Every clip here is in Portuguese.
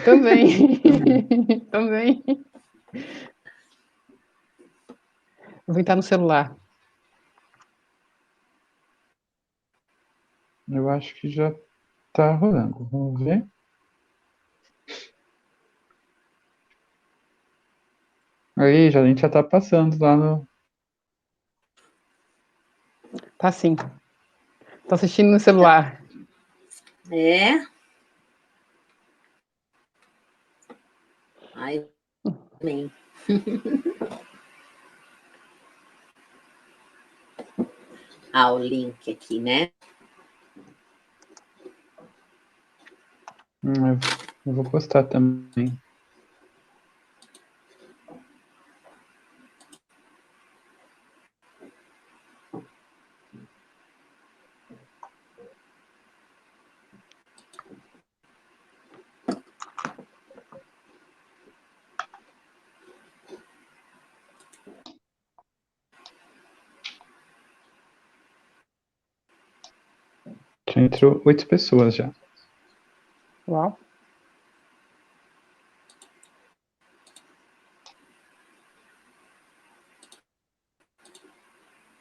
Também. Também. Também. Vou entrar no celular. Eu acho que já tá rolando. Vamos ver. Aí, a gente já tá passando lá no. Tá sim. Tô assistindo no celular. É? Ai, também. Ah, o link aqui, né? Eu vou postar também. Já entrou 8 pessoas já. Uau.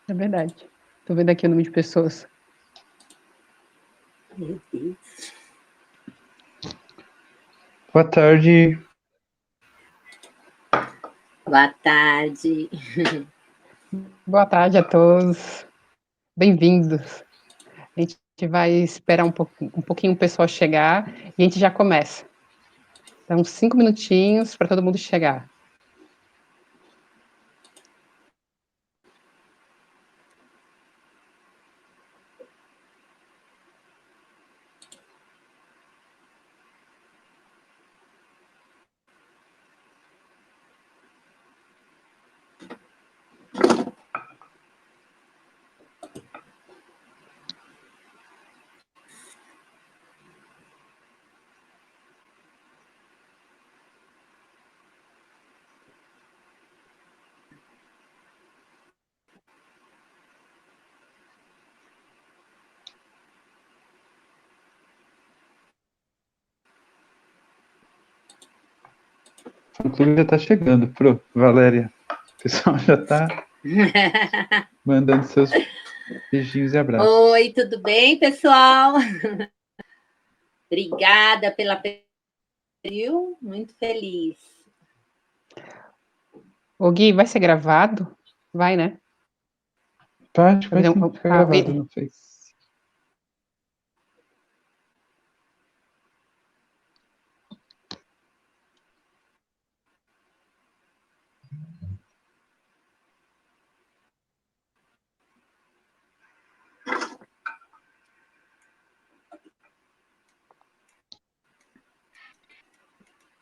É verdade. Tô vendo aqui o número de pessoas. Meu Deus. Boa tarde. Boa tarde. Boa tarde a todos. Bem-vindos. A gente vai esperar um pouquinho o pessoal chegar e a gente já começa. Então, 5 minutinhos para todo mundo chegar. O clube já tá chegando, Valéria. O pessoal já tá mandando seus beijinhos e abraços. Oi, tudo bem, pessoal? Obrigada pela perfil, muito feliz. Ô, Gui, vai ser gravado? Vai, né? Tá, acho que vai sim, fica gravado no Face.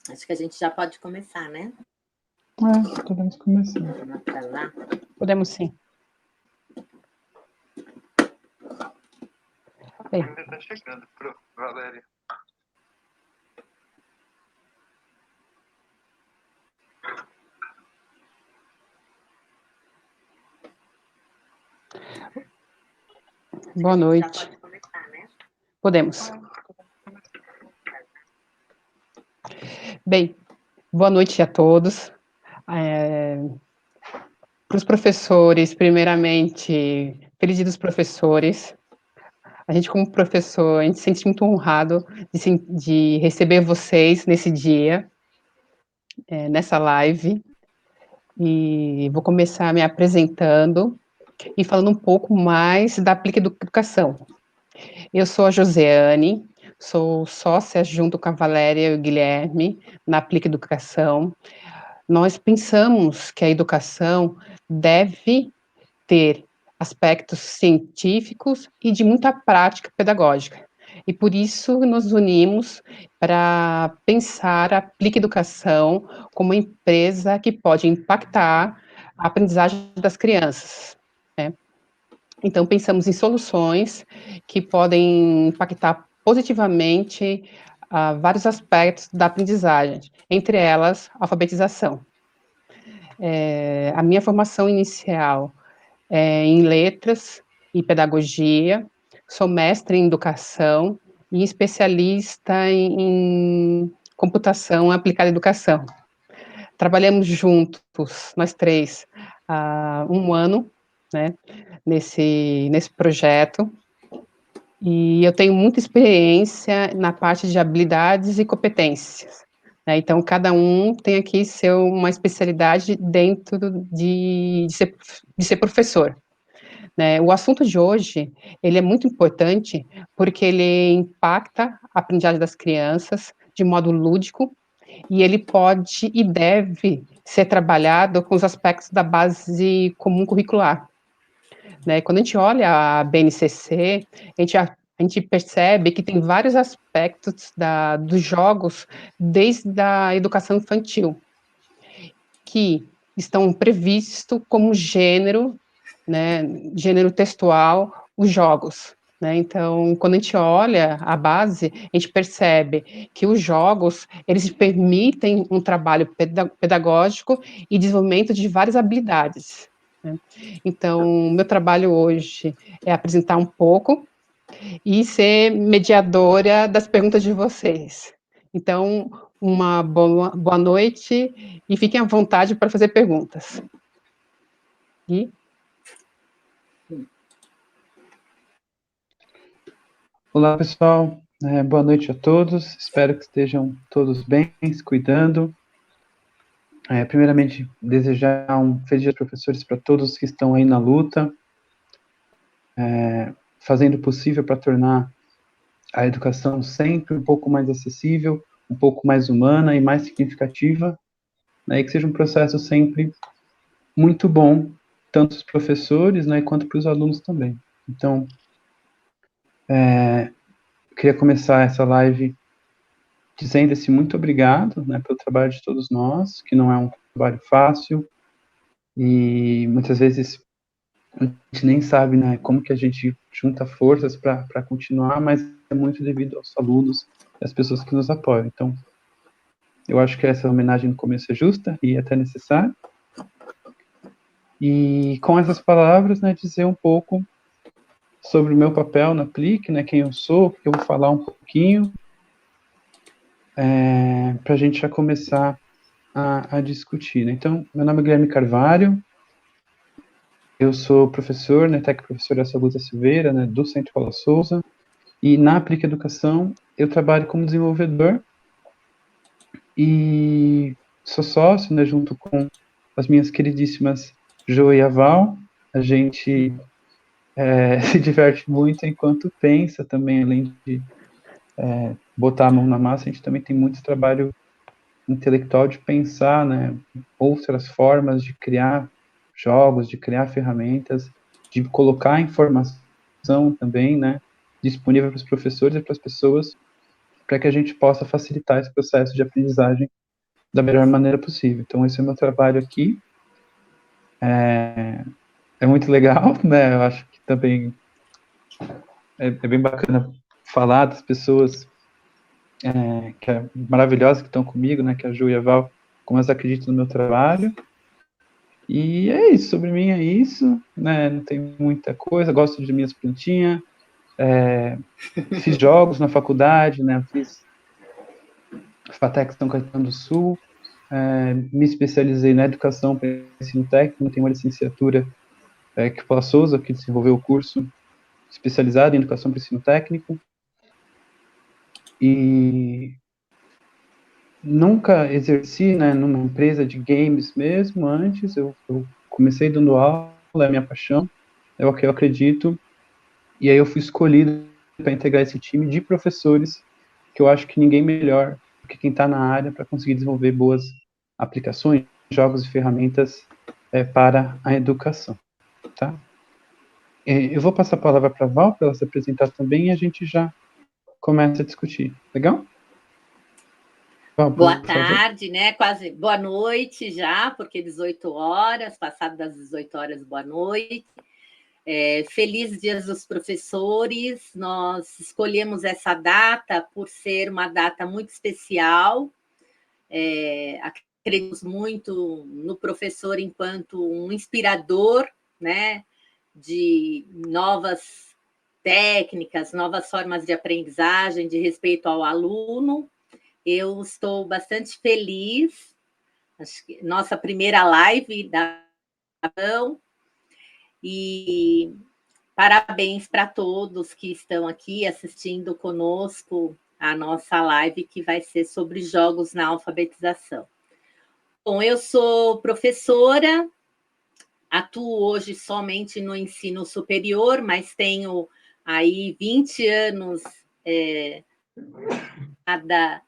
Acho que a gente já pode começar, né? Podemos começar. Vamos pra lá. Podemos sim. Bem, Já tá chegando, Valéria. boa noite. Podemos. Bem, boa noite a todos. Para os professores, primeiramente, feliz dia dos professores. A gente, como professor, a gente se sente muito honrado de receber vocês nesse dia, nessa live. E vou começar me apresentando e falando um pouco mais da Aplique Educação. Eu sou a Josiane, sou sócia junto com a Valéria e o Guilherme na Aplique Educação. Nós pensamos que a educação deve ter aspectos científicos e de muita prática pedagógica. E por isso nos unimos para pensar a Aplique Educação como uma empresa que pode impactar a aprendizagem das crianças, né? Então, pensamos em soluções que podem impactar positivamente vários aspectos da aprendizagem, entre elas, a alfabetização. A minha formação inicial em letras e pedagogia, sou mestre em educação e especialista em Computação Aplicada à Educação. Trabalhamos juntos, nós três, há 1 ano, né, nesse projeto, e eu tenho muita experiência na parte de habilidades e competências, né, então cada um tem aqui uma especialidade dentro de ser professor, né. O assunto de hoje, ele é muito importante, porque ele impacta a aprendizagem das crianças de modo lúdico, e ele pode e deve ser trabalhado com os aspectos da base comum curricular, né. Quando a gente olha a BNCC, a gente percebe que tem vários aspectos dos jogos desde a educação infantil, que estão previstos como gênero, né, gênero textual, os jogos, né. Então, quando a gente olha a base, a gente percebe que os jogos, eles permitem um trabalho pedagógico e desenvolvimento de várias habilidades, né. Então, meu trabalho hoje é apresentar um pouco e ser mediadora das perguntas de vocês. Então, uma boa noite e fiquem à vontade para fazer perguntas. E Olá, pessoal. Boa noite a todos. Espero que estejam todos bem, se cuidando. Primeiramente, desejar um feliz dia dos professores para todos que estão aí na luta, fazendo o possível para tornar a educação sempre um pouco mais acessível, um pouco mais humana e mais significativa, né, e que seja um processo sempre muito bom, tanto para os professores, né, quanto para os alunos também. Então, queria começar essa live dizendo esse muito obrigado, né, pelo trabalho de todos nós, que não é um trabalho fácil, e muitas vezes a gente nem sabe, né, como que a gente junta forças para continuar, mas é muito devido aos alunos e às pessoas que nos apoiam. Então, eu acho que essa homenagem no começo é justa e até necessária. E com essas palavras, né, dizer um pouco sobre o meu papel na Plic, né, quem eu sou, que eu vou falar um pouquinho, para a gente já começar a discutir, né. Então, meu nome é Guilherme Carvalho, eu sou professor, né, técnico professor Elsa Luta Silveira, né, do Centro Paula Souza, e na Plic Educação eu trabalho como desenvolvedor e sou sócio, né, junto com as minhas queridíssimas Jo e a Val. A gente se diverte muito enquanto pensa também, além de botar a mão na massa, a gente também tem muito trabalho intelectual de pensar, né, outras formas de criar jogos, de criar ferramentas, de colocar informação também, né, disponível para os professores e para as pessoas, para que a gente possa facilitar esse processo de aprendizagem da melhor maneira possível. Então, esse é o meu trabalho aqui. É muito legal, né, eu acho que também é bem bacana falar das pessoas que é maravilhosas que estão comigo, né, que é a Ju e a Val, como elas acreditam no meu trabalho. E é isso, sobre mim é isso, né, não tem muita coisa, gosto de minhas plantinhas, fiz jogos na faculdade, né, fiz FATEC São Caetano do Sul, me especializei na educação para ensino técnico, tenho uma licenciatura que Paula Souza, que desenvolveu o curso especializado em educação para ensino técnico, e nunca exerci, né, numa empresa de games mesmo antes, eu comecei dando aula, é a minha paixão, é o que eu acredito, e aí eu fui escolhido para integrar esse time de professores, que eu acho que ninguém melhor do que quem está na área para conseguir desenvolver boas aplicações, jogos e ferramentas para a educação, tá? Eu vou passar a palavra para a Val, para ela se apresentar também, e a gente já começa a discutir, legal? Val, Boa por favor. tarde, né? Quase boa noite já, porque 18 horas, passado das 18 horas, boa noite. Feliz Dia dos Professores. Nós escolhemos essa data por ser uma data muito especial. Acreditamos muito no professor enquanto um inspirador, né, de novas técnicas, novas formas de aprendizagem, de respeito ao aluno. Eu estou bastante feliz, acho que nossa primeira live da e parabéns para todos que estão aqui assistindo conosco a nossa live, que vai ser sobre jogos na alfabetização. Bom, eu sou professora, atuo hoje somente no ensino superior, mas tenho aí 20 anos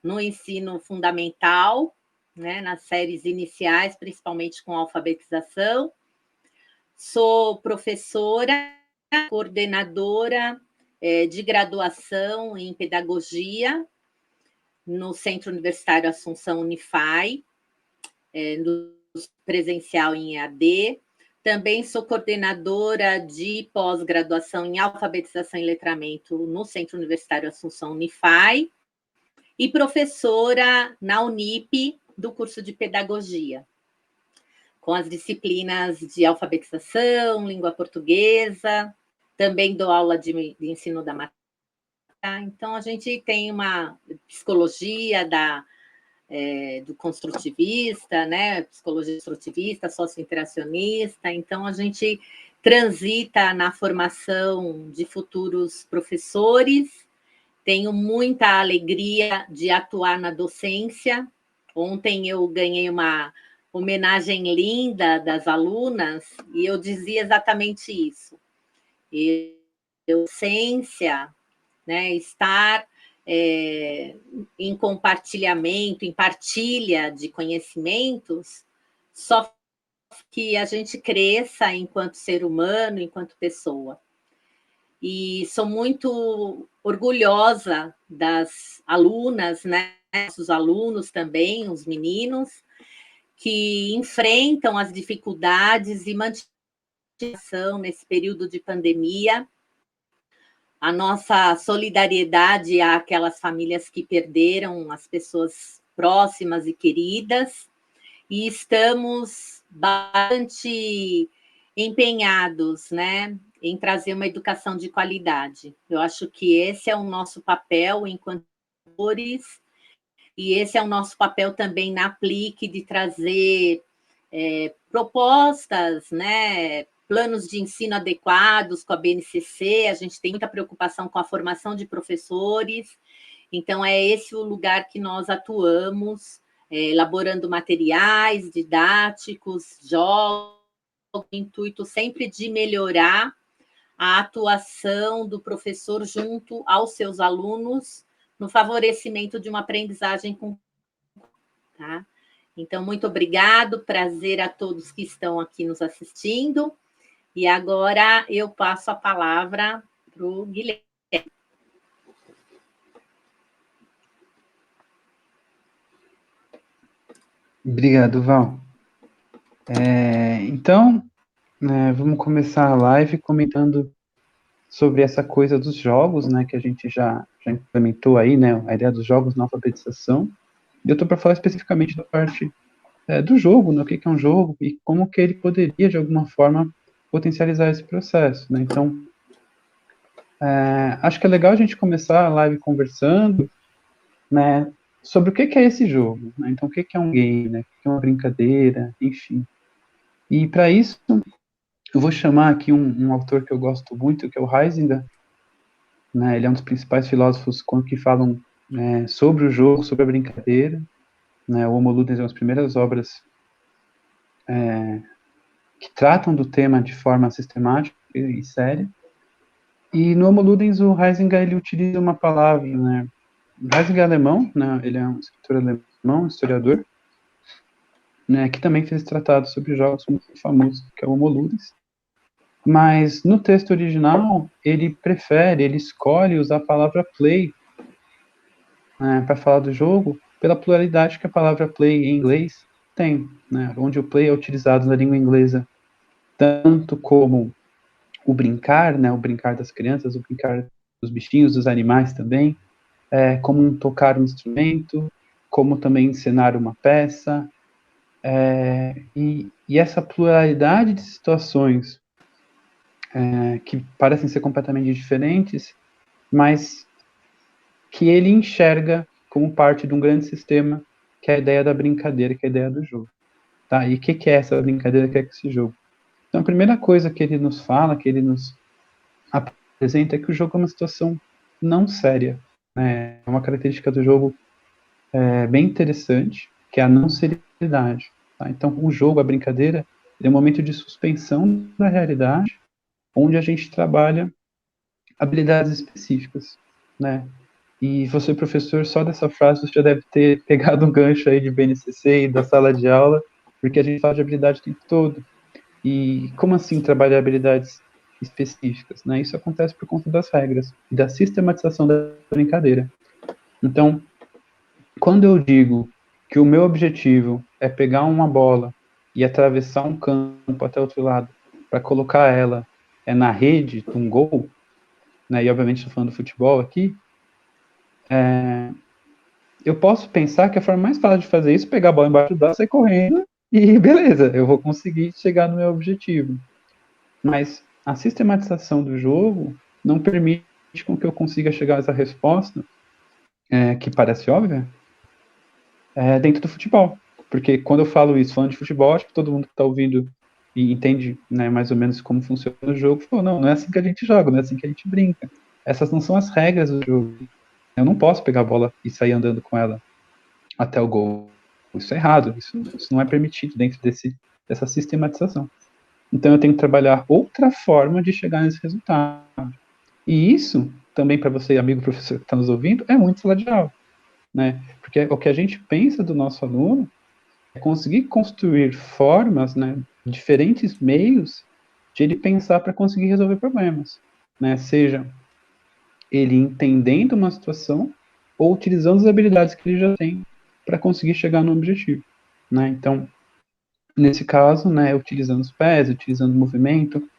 no ensino fundamental, né, nas séries iniciais, principalmente com alfabetização. Sou professora, coordenadora de graduação em pedagogia no Centro Universitário Assunção Unify, no presencial em EAD. Também sou coordenadora de pós-graduação em alfabetização e letramento no Centro Universitário Assunção Unify e professora na Unip do curso de pedagogia, com as disciplinas de alfabetização, língua portuguesa, também dou aula de ensino da matemática. Então, a gente tem uma psicologia do construtivista, né? Psicologia construtivista, socio-interacionista. Então, a gente transita na formação de futuros professores. Tenho muita alegria de atuar na docência. Ontem eu ganhei uma homenagem linda das alunas e eu dizia exatamente isso. Docência, né, estar em compartilhamento, em partilha de conhecimentos, só que a gente cresça enquanto ser humano, enquanto pessoa. E sou muito orgulhosa das alunas, né, os alunos também, os meninos, que enfrentam as dificuldades e manutenção nesse período de pandemia. A nossa solidariedade àquelas famílias que perderam as pessoas próximas e queridas, e estamos bastante empenhados, né, em trazer uma educação de qualidade. Eu acho que esse é o nosso papel enquanto professores, e esse é o nosso papel também na Aplique, de trazer propostas, né, planos de ensino adequados com a BNCC. A gente tem muita preocupação com a formação de professores, então é esse o lugar que nós atuamos, elaborando materiais didáticos, jogos, com o intuito sempre de melhorar a atuação do professor junto aos seus alunos no favorecimento de uma aprendizagem com, tá? Então, muito obrigado, prazer a todos que estão aqui nos assistindo. E agora eu passo a palavra para o Guilherme. Obrigado, Val. Então, vamos começar a live comentando sobre essa coisa dos jogos, né, que a gente já implementou aí, né, a ideia dos jogos na alfabetização. E eu estou para falar especificamente da parte do jogo, né, o que é um jogo e como que ele poderia, de alguma forma, potencializar esse processo, né. Então, acho que é legal a gente começar a live conversando, né, sobre o que é esse jogo, né? Então, o que é um game, né, o que é uma brincadeira, enfim. E para isso, eu vou chamar aqui um autor que eu gosto muito, que é o Huizinga, né? Ele é um dos principais filósofos que falam sobre o jogo, sobre a brincadeira, né? O Homo Ludens é uma das primeiras obras que tratam do tema de forma sistemática e séria. E no Homo Ludens, o Huizinga, ele utiliza uma palavra, né? O Huizinga é alemão, né? Ele é um escritor alemão, um historiador, né? Que também fez tratado sobre jogos muito famosos, que é o Homo Ludens. Mas no texto original, ele escolhe usar a palavra play, né, para falar do jogo, pela pluralidade que a palavra play em inglês tem, né, onde o play é utilizado na língua inglesa tanto como o brincar, né, o brincar das crianças, o brincar dos bichinhos, dos animais também, como tocar um instrumento, como também encenar uma peça, e essa pluralidade de situações que parecem ser completamente diferentes, mas que ele enxerga como parte de um grande sistema, que é a ideia da brincadeira, que é a ideia do jogo. Tá? E o que é essa brincadeira, que é esse jogo? Então, a primeira coisa que ele nos fala, que ele nos apresenta, é que o jogo é uma situação não séria. Né? É uma característica do jogo bem interessante, que é a não seriedade. Tá? Então, o jogo, a brincadeira, é um momento de suspensão da realidade, onde a gente trabalha habilidades específicas, né? E você, professor, só dessa frase você já deve ter pegado um gancho aí de BNCC e da sala de aula, porque a gente fala de habilidade o tempo todo. E como assim trabalhar habilidades específicas? Né? Isso acontece por conta das regras e da sistematização da brincadeira. Então, quando eu digo que o meu objetivo é pegar uma bola e atravessar um campo até o outro lado para colocar ela na rede de um gol, né? E obviamente estou falando do futebol aqui, eu posso pensar que a forma mais fácil de fazer isso é pegar a bola embaixo do braço, sair correndo e beleza, eu vou conseguir chegar no meu objetivo. Mas a sistematização do jogo não permite com que eu consiga chegar a essa resposta, que parece óbvia, dentro do futebol. Porque quando eu falo isso, falando de futebol, acho que todo mundo que está ouvindo e entende, né, mais ou menos como funciona o jogo, falou, não é assim que a gente joga, não é assim que a gente brinca. Essas não são as regras do jogo. Eu não posso pegar a bola e sair andando com ela até o gol. Isso é errado, isso não é permitido dentro dessa sistematização. Então eu tenho que trabalhar outra forma de chegar nesse resultado. E isso, também para você, amigo professor que está nos ouvindo, é muito sala de aula. Né? Porque o que a gente pensa do nosso aluno é conseguir construir formas, né, diferentes meios de ele pensar para conseguir resolver problemas. Né? Seja ele entendendo uma situação ou utilizando as habilidades que ele já tem para conseguir chegar no objetivo. Né? Então, nesse caso, né, utilizando os pés, utilizando o movimento,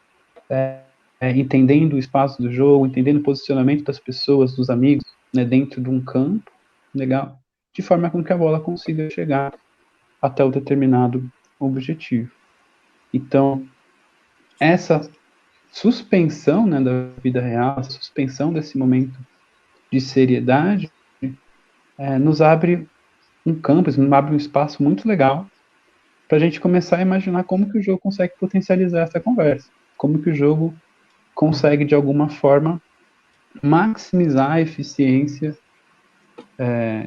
entendendo o espaço do jogo, entendendo o posicionamento das pessoas, dos amigos, né, dentro de um campo, legal, de forma com que a bola consiga chegar até o determinado objetivo. Então, essa suspensão, né, da vida real, essa suspensão desse momento de seriedade, nos abre um campo, nos abre um espaço muito legal para a gente começar a imaginar como que o jogo consegue potencializar essa conversa, como que o jogo consegue, de alguma forma, maximizar a eficiência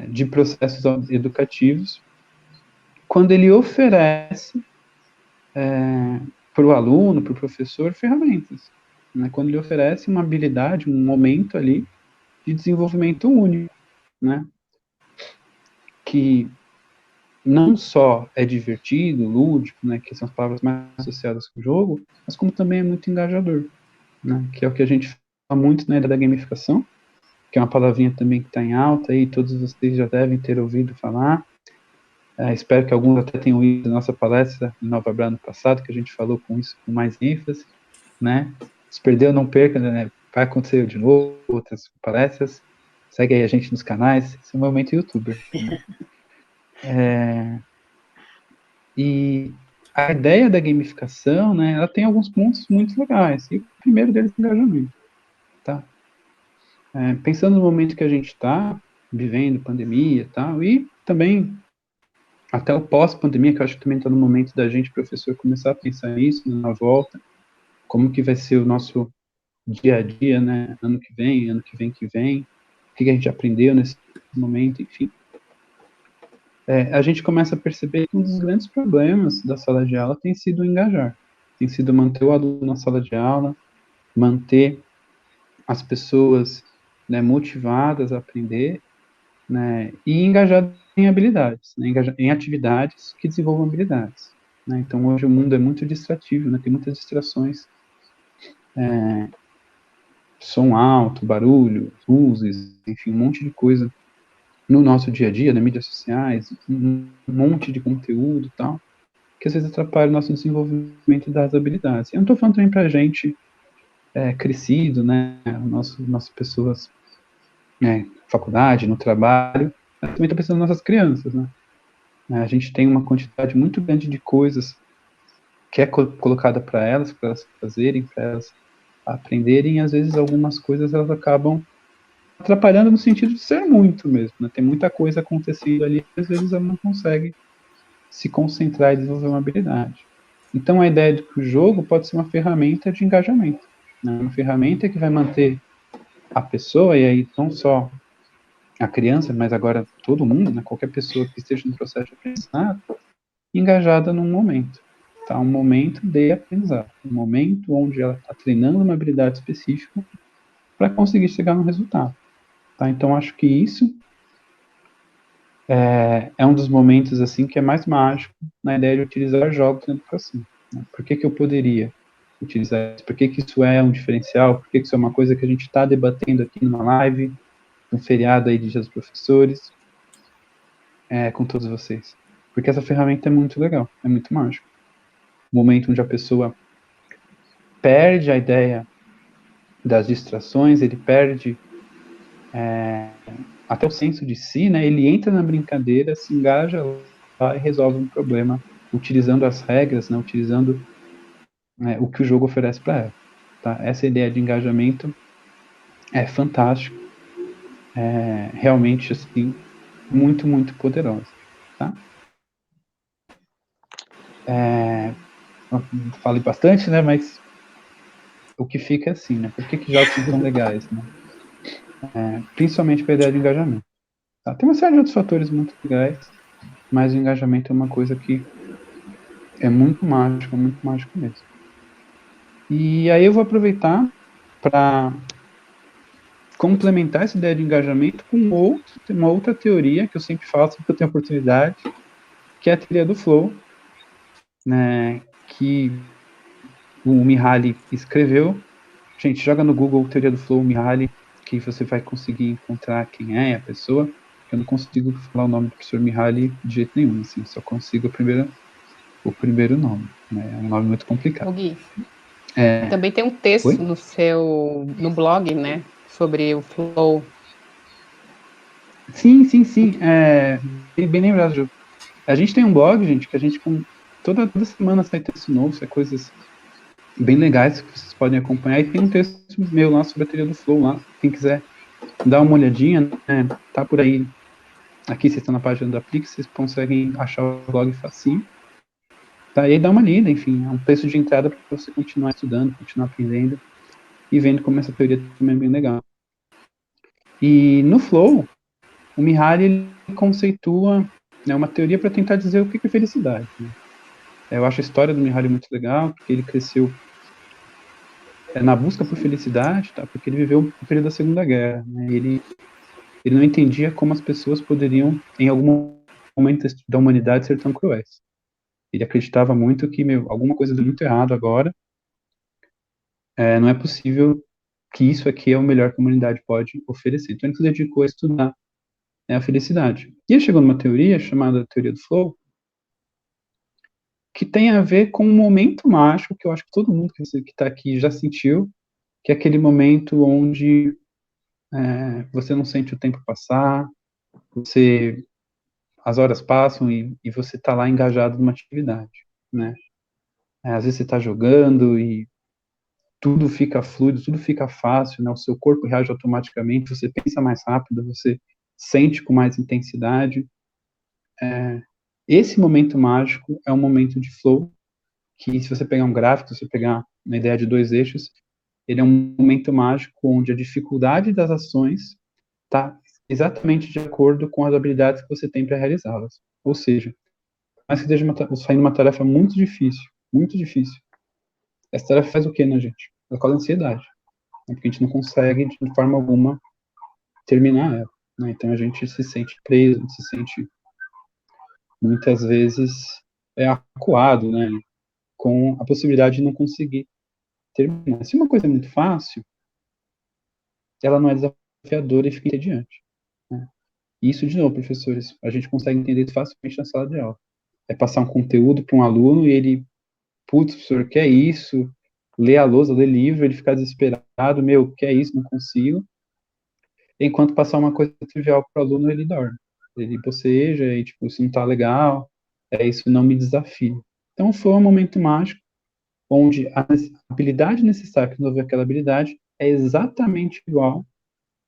de processos educativos quando ele oferece para o aluno, para o professor, ferramentas. Né? Quando ele oferece uma habilidade, um momento ali de desenvolvimento único, né? Que não só é divertido, lúdico, né? Que são as palavras mais associadas com o jogo, mas como também é muito engajador, né? Que é o que a gente fala muito na ideia da gamificação, que é uma palavrinha também que está em alta aí, todos vocês já devem ter ouvido falar. Espero que alguns até tenham ido na nossa palestra em Nova Bra no passado, que a gente falou com isso com mais ênfase, né? Se perdeu, não perca, né? Vai acontecer de novo, outras palestras. Segue aí a gente nos canais, esse é o momento youtuber. Né? E a ideia da gamificação, né, ela tem alguns pontos muito legais. E o primeiro deles é o engajamento. Tá? Pensando no momento que a gente está vivendo, pandemia e tal, e também até o pós-pandemia, que eu acho que também está no momento da gente, professor, começar a pensar nisso, na volta, como que vai ser o nosso dia a dia, né, ano que vem, o que a gente aprendeu nesse momento, enfim. A gente começa a perceber que um dos grandes problemas da sala de aula tem sido engajar, tem sido manter o aluno na sala de aula, manter as pessoas, né, motivadas a aprender, né, e engajadas em habilidades, né, em atividades que desenvolvam habilidades. Né? Então, hoje o mundo é muito distrativo, né, tem muitas distrações, som alto, barulho, luzes, enfim, um monte de coisa no nosso dia a dia, nas mídias sociais, um monte de conteúdo e tal, que às vezes atrapalha o nosso desenvolvimento das habilidades. Eu não estou falando também para a gente crescido, né, nossas pessoas, faculdade, no trabalho, mas também estou pensando nas nossas crianças, né. A gente tem uma quantidade muito grande de coisas que é colocada para elas fazerem, para elas aprenderem, e às vezes algumas coisas elas acabam atrapalhando no sentido de ser muito mesmo, né? Tem muita coisa acontecendo ali, às vezes ela não consegue se concentrar e desenvolver uma habilidade. Então a ideia de que o jogo pode ser uma ferramenta de engajamento, né? Uma ferramenta que vai manter a pessoa, e aí não só a criança, mas agora todo mundo, né? Qualquer pessoa que esteja no processo de aprendizado, engajada num momento. Tá? Um momento de aprendizado. Um momento onde ela está treinando uma habilidade específica para conseguir chegar no resultado. Tá? Então, acho que isso é um dos momentos assim que é mais mágico na ideia de utilizar jogos na educação. Né? Por que eu poderia utilizar isso? Por que isso é um diferencial? Por que isso é uma coisa que a gente está debatendo aqui numa live, num feriado aí de Dia dos Professores, com todos vocês? Porque essa ferramenta é muito legal, é muito mágico. O momento onde a pessoa perde a ideia das distrações, ele perde até o senso de si, né? Ele entra na brincadeira, se engaja lá e resolve um problema utilizando as regras, né? Utilizando o que o jogo oferece para ela. Tá? Essa ideia de engajamento é fantástica, realmente assim muito, muito poderosa. Tá? Falei bastante, né? Mas o que fica é assim, né? Por que jogos são tão legais, né? Principalmente para a ideia de engajamento. Tá? Tem uma série de outros fatores muito legais, mas o engajamento é uma coisa que é muito mágico mesmo. E aí eu vou aproveitar para complementar essa ideia de engajamento com uma outra teoria que eu sempre faço, porque eu tenho oportunidade, que é a teoria do flow, né, que o Mihaly escreveu. Gente, joga no Google teoria do flow Mihaly, que você vai conseguir encontrar quem é a pessoa. Eu não consigo falar o nome do professor Mihaly de jeito nenhum, assim, só consigo o primeiro nome, né? É um nome muito complicado. Gui, também tem um texto Oi? no blog, né, sobre o flow. Sim. Bem lembrado, Ju. A gente tem um blog, gente, que a gente toda semana sai texto novo, sai coisas bem legais que vocês podem acompanhar. E tem um texto meu lá sobre a teoria do flow lá. Quem quiser dar uma olhadinha, né, tá por aí. Aqui vocês estão na página da Aplix, vocês conseguem achar o blog facinho. Tá, e aí dá uma lida, enfim, é um texto de entrada para você continuar estudando, continuar aprendendo e vendo como essa teoria também é bem legal. E no flow, o Mihaly ele conceitua, né, uma teoria para tentar dizer o que é felicidade. Né? Eu acho a história do Mihaly muito legal, porque ele cresceu na busca por felicidade, tá? Porque ele viveu o período da Segunda Guerra. Né? Ele não entendia como as pessoas poderiam, em algum momento da humanidade, ser tão cruéis. Ele acreditava muito que alguma coisa deu muito errado agora, não é possível que isso aqui é o melhor que a humanidade pode oferecer. Então ele se dedicou a estudar, né, a felicidade. E ele chegou numa teoria chamada teoria do flow, que tem a ver com um momento mágico que eu acho que todo mundo que está aqui já sentiu, que é aquele momento onde você não sente o tempo passar, as horas passam e você está lá engajado numa atividade, né? Às vezes você está jogando e tudo fica fluido, tudo fica fácil, né? O seu corpo reage automaticamente, você pensa mais rápido, você sente com mais intensidade. Esse momento mágico é um momento de flow, que se você pegar um gráfico, se você pegar uma ideia de dois eixos, ele é um momento mágico onde a dificuldade das ações está exatamente de acordo com as habilidades que você tem para realizá-las. Ou seja, mas que esteja saindo uma tarefa muito difícil, essa tarefa faz o quê, né, gente? Ela causa ansiedade, né? Porque a gente não consegue, de forma alguma, terminar ela. Né? Então a gente se sente preso, a gente se sente, muitas vezes, acuado, né? Com a possibilidade de não conseguir terminar. Se uma coisa é muito fácil, ela não é desafiadora e fica entediante. Né? E isso, de novo, professores, a gente consegue entender isso facilmente na sala de aula. É passar um conteúdo para um aluno e ele, putz, professor, que é isso? Lê a lousa, lê livro, ele fica desesperado, meu, que é isso? Não consigo. Enquanto passar uma coisa trivial para o aluno, ele dorme. Ele boceja e, tipo, isso não tá legal, isso não me desafia. Então, foi um momento mágico onde a habilidade necessária para desenvolver aquela habilidade é exatamente igual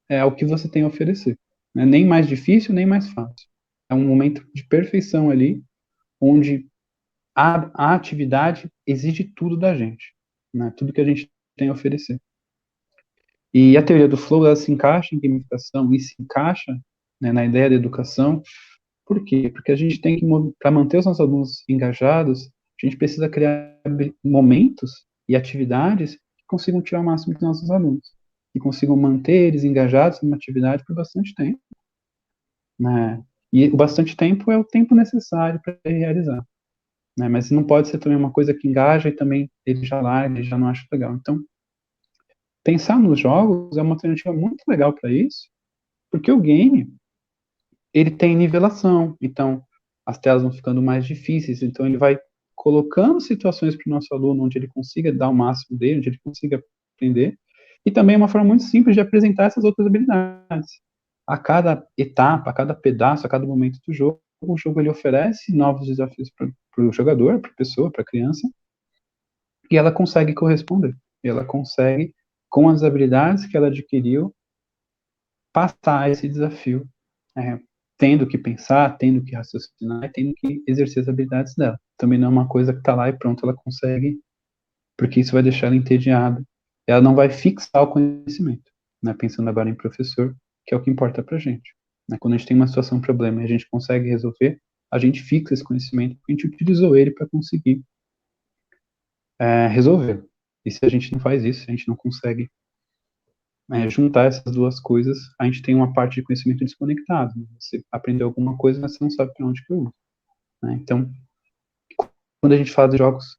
é o que você tem a oferecer. Né? Nem mais difícil, nem mais fácil. É um momento de perfeição ali, onde a atividade exige tudo da gente, né? Tudo que a gente tem a oferecer. E a teoria do flow, ela se encaixa em gamificação e se encaixa, né, na ideia da educação. Por quê? Porque a gente tem que, para manter os nossos alunos engajados, a gente precisa criar momentos e atividades que consigam tirar o máximo dos nossos alunos, que consigam manter eles engajados numa atividade por bastante tempo, né? E o bastante tempo é o tempo necessário para realizar, né? Mas não pode ser também uma coisa que engaja e também ele já larga, ele já não acha legal. Então, pensar nos jogos é uma alternativa muito legal para isso, porque o game, ele tem nivelação, então as telas vão ficando mais difíceis, então ele vai colocando situações para o nosso aluno onde ele consiga dar o máximo dele, onde ele consiga aprender, e também é uma forma muito simples de apresentar essas outras habilidades. A cada etapa, a cada pedaço, a cada momento do jogo, o jogo ele oferece novos desafios para o jogador, para a pessoa, para a criança, e ela consegue corresponder. Ela consegue, com as habilidades que ela adquiriu, passar esse desafio, é, tendo que pensar, tendo que raciocinar, tendo que exercer as habilidades dela. Também não é uma coisa que está lá e pronto, ela consegue, porque isso vai deixar ela entediada. Ela não vai fixar o conhecimento, né? Pensando agora em professor, que é o que importa para a gente. Né? Quando a gente tem uma situação, um problema, e a gente consegue resolver, a gente fixa esse conhecimento, porque a gente utilizou ele para conseguir resolver. E se a gente não faz isso, se a gente não consegue juntar essas duas coisas, a gente tem uma parte de conhecimento desconectado. Né? Você aprendeu alguma coisa, mas você não sabe para onde que eu uso. Né? Então, quando a gente fala de jogos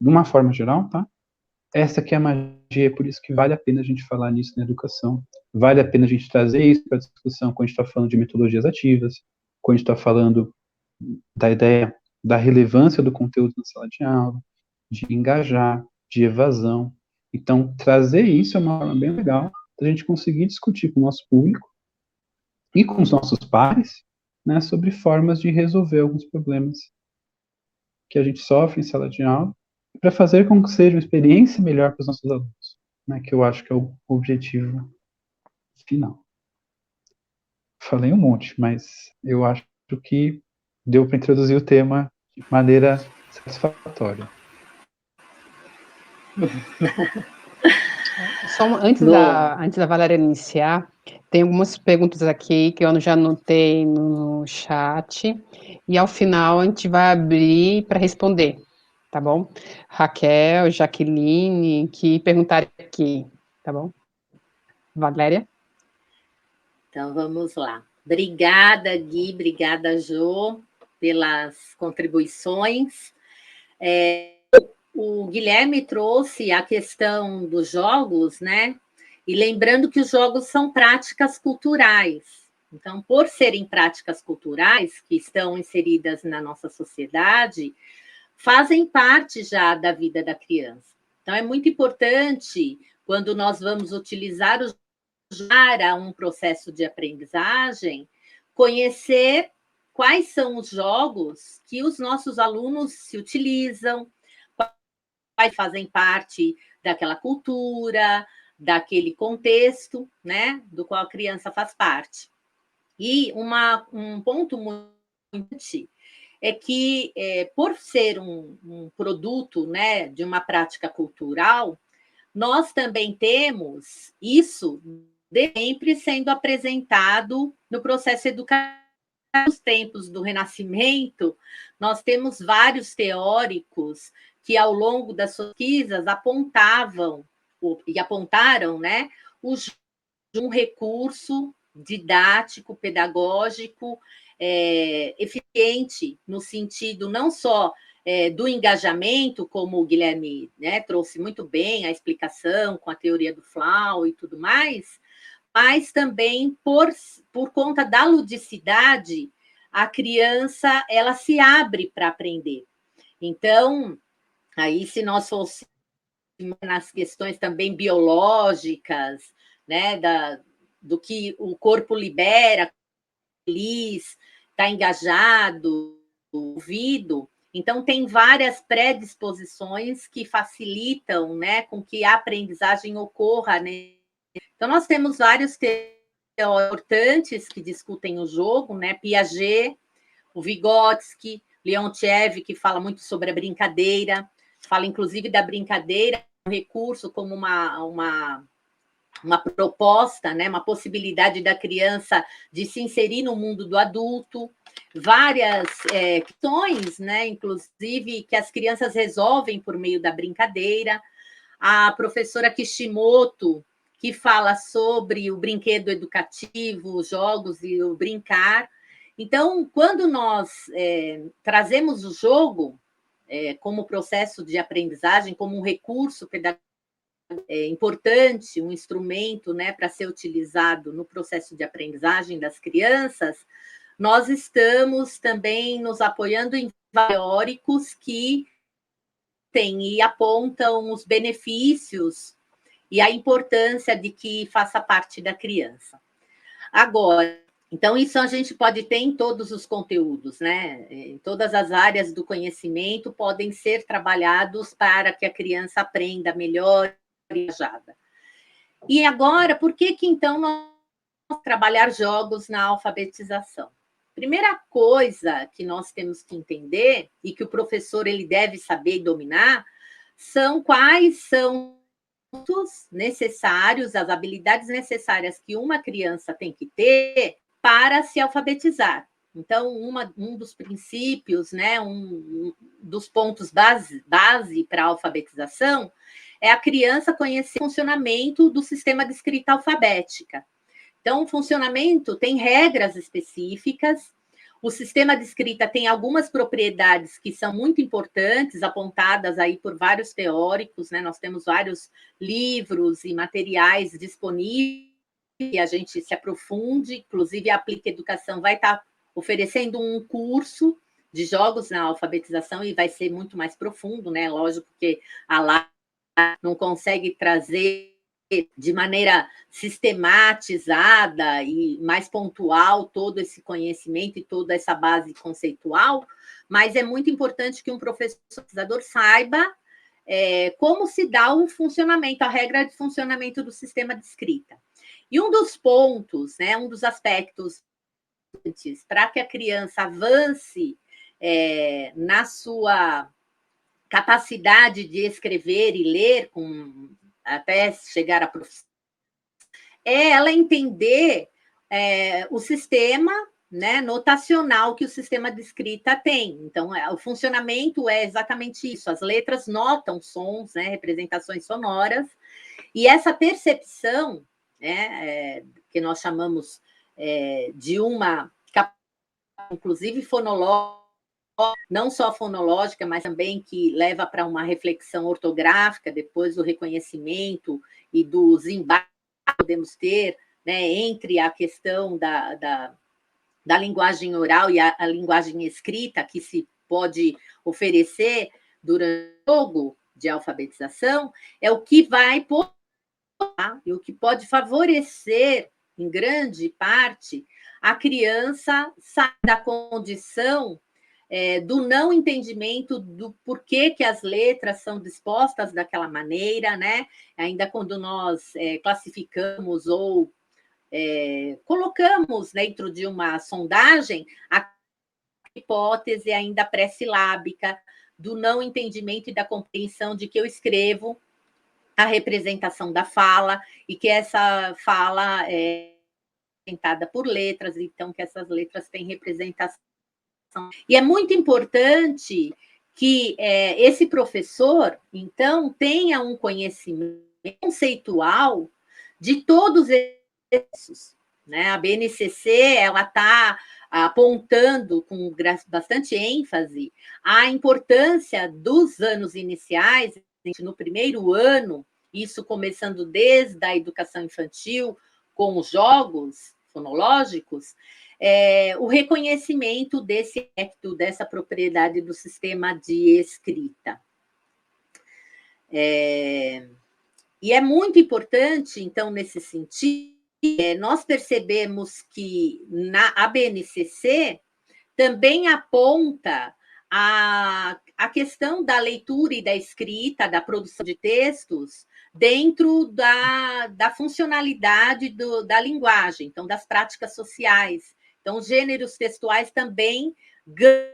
de uma forma geral, tá? Essa que é a magia, é por isso que vale a pena a gente falar nisso na educação, vale a pena a gente trazer isso para a discussão quando a gente está falando de metodologias ativas, quando a gente está falando da ideia da relevância do conteúdo na sala de aula, de engajar, de evasão. Então, trazer isso é uma forma bem legal da gente conseguir discutir com o nosso público e com os nossos pares, né, sobre formas de resolver alguns problemas que a gente sofre em sala de aula, para fazer com que seja uma experiência melhor para os nossos alunos, né, que eu acho que é o objetivo final. Falei um monte, mas eu acho que deu para introduzir o tema de maneira satisfatória. Só antes da Valéria iniciar, tem algumas perguntas aqui que eu já anotei no chat, e ao final a gente vai abrir para responder, tá bom? Raquel, Jaqueline, que perguntaram aqui, tá bom? Valéria? Então, vamos lá. Obrigada, Gui, obrigada, Jo, pelas contribuições. O Guilherme trouxe a questão dos jogos, né? E lembrando que os jogos são práticas culturais. Então, por serem práticas culturais que estão inseridas na nossa sociedade, fazem parte já da vida da criança. Então, é muito importante, quando nós vamos utilizar os para um processo de aprendizagem, conhecer quais são os jogos que os nossos alunos se utilizam, quais fazem parte daquela cultura, daquele contexto, né, do qual a criança faz parte. E um ponto muito importante é que, por ser um produto, né, de uma prática cultural, nós também temos isso sempre sendo apresentado no processo educativo. Nos tempos do Renascimento, nós temos vários teóricos que, ao longo das suas pesquisas, apontavam e apontaram, né, um recurso didático, pedagógico, eficiente, no sentido não só do engajamento, como o Guilherme, né, trouxe muito bem a explicação com a teoria do Flow e tudo mais, mas também por conta da ludicidade, a criança ela se abre para aprender. Então, aí se nós fôssemos nas questões também biológicas, né, do que o corpo libera, feliz, está engajado, ouvido. Então, tem várias predisposições que facilitam, né, com que a aprendizagem ocorra, né? Então, nós temos vários importantes que discutem o jogo, né? Piaget, o Vygotsky, Leontiev, que fala muito sobre a brincadeira, fala inclusive da brincadeira, um recurso como uma proposta, né, uma possibilidade da criança de se inserir no mundo do adulto, várias questões, né, inclusive, que as crianças resolvem por meio da brincadeira. A professora Kishimoto, que fala sobre o brinquedo educativo, os jogos e o brincar. Então, quando nós trazemos o jogo como processo de aprendizagem, como um recurso pedagógico importante, um instrumento, né, para ser utilizado no processo de aprendizagem das crianças, nós estamos também nos apoiando em teóricos que têm e apontam os benefícios e a importância de que faça parte da criança. Agora, então, isso a gente pode ter em todos os conteúdos, né? Em todas as áreas do conhecimento podem ser trabalhados para que a criança aprenda melhor e engajada. E agora, por que então nós vamos trabalhar jogos na alfabetização? Primeira coisa que nós temos que entender e que o professor ele deve saber e dominar são quais são os necessários, as habilidades necessárias que uma criança tem que ter para se alfabetizar. Então, um dos princípios, né, um dos pontos base para a alfabetização é a criança conhecer o funcionamento do sistema de escrita alfabética. Então, o funcionamento tem regras específicas, o sistema de escrita tem algumas propriedades que são muito importantes, apontadas aí por vários teóricos, né? Nós temos vários livros e materiais disponíveis, e a gente se aprofunde, inclusive a Aplica Educação vai estar oferecendo um curso de jogos na alfabetização e vai ser muito mais profundo, né? Lógico que a Lara não consegue trazer de maneira sistematizada e mais pontual todo esse conhecimento e toda essa base conceitual, mas é muito importante que um professor saiba como se dá o funcionamento, a regra de funcionamento do sistema de escrita. E um dos pontos, né, um dos aspectos para que a criança avance na sua capacidade de escrever e ler até chegar à profissão, é ela entender o sistema, né, notacional que o sistema de escrita tem. Então, o funcionamento é exatamente isso. As letras notam sons, né, representações sonoras, e essa percepção, né, que nós chamamos de uma, inclusive fonológica, não só fonológica, mas também que leva para uma reflexão ortográfica, depois do reconhecimento e dos embates que podemos ter, né, entre a questão da linguagem oral e a linguagem escrita que se pode oferecer durante o jogo de alfabetização, é o que vai e o que pode favorecer, em grande parte, a criança sair da condição do não entendimento do porquê que as letras são dispostas daquela maneira, né? Ainda quando nós classificamos ou colocamos dentro de uma sondagem a hipótese ainda pré-silábica do não entendimento e da compreensão de que eu escrevo a representação da fala e que essa fala é representada por letras, então que essas letras têm representação. E é muito importante que esse professor, então, tenha um conhecimento conceitual de todos esses, né? A BNCC, ela está apontando com bastante ênfase a importância dos anos iniciais, no primeiro ano, isso começando desde a educação infantil, com os jogos fonológicos, o reconhecimento desse aspecto, dessa propriedade do sistema de escrita. E é muito importante, então, nesse sentido, nós percebemos que a BNCC também aponta a questão da leitura e da escrita, da produção de textos, dentro da funcionalidade da linguagem, então, das práticas sociais. Então, os gêneros textuais também ganham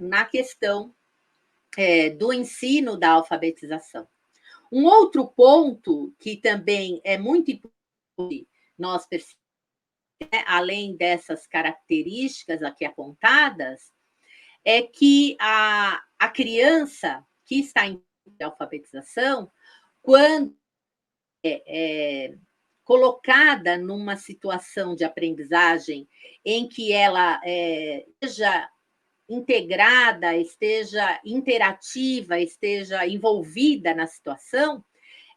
na questão do ensino da alfabetização. Um outro ponto que também é muito importante nós percebemos, além dessas características aqui apontadas, é que a criança que está em alfabetização, quando colocada numa situação de aprendizagem em que ela esteja integrada, esteja interativa, esteja envolvida na situação,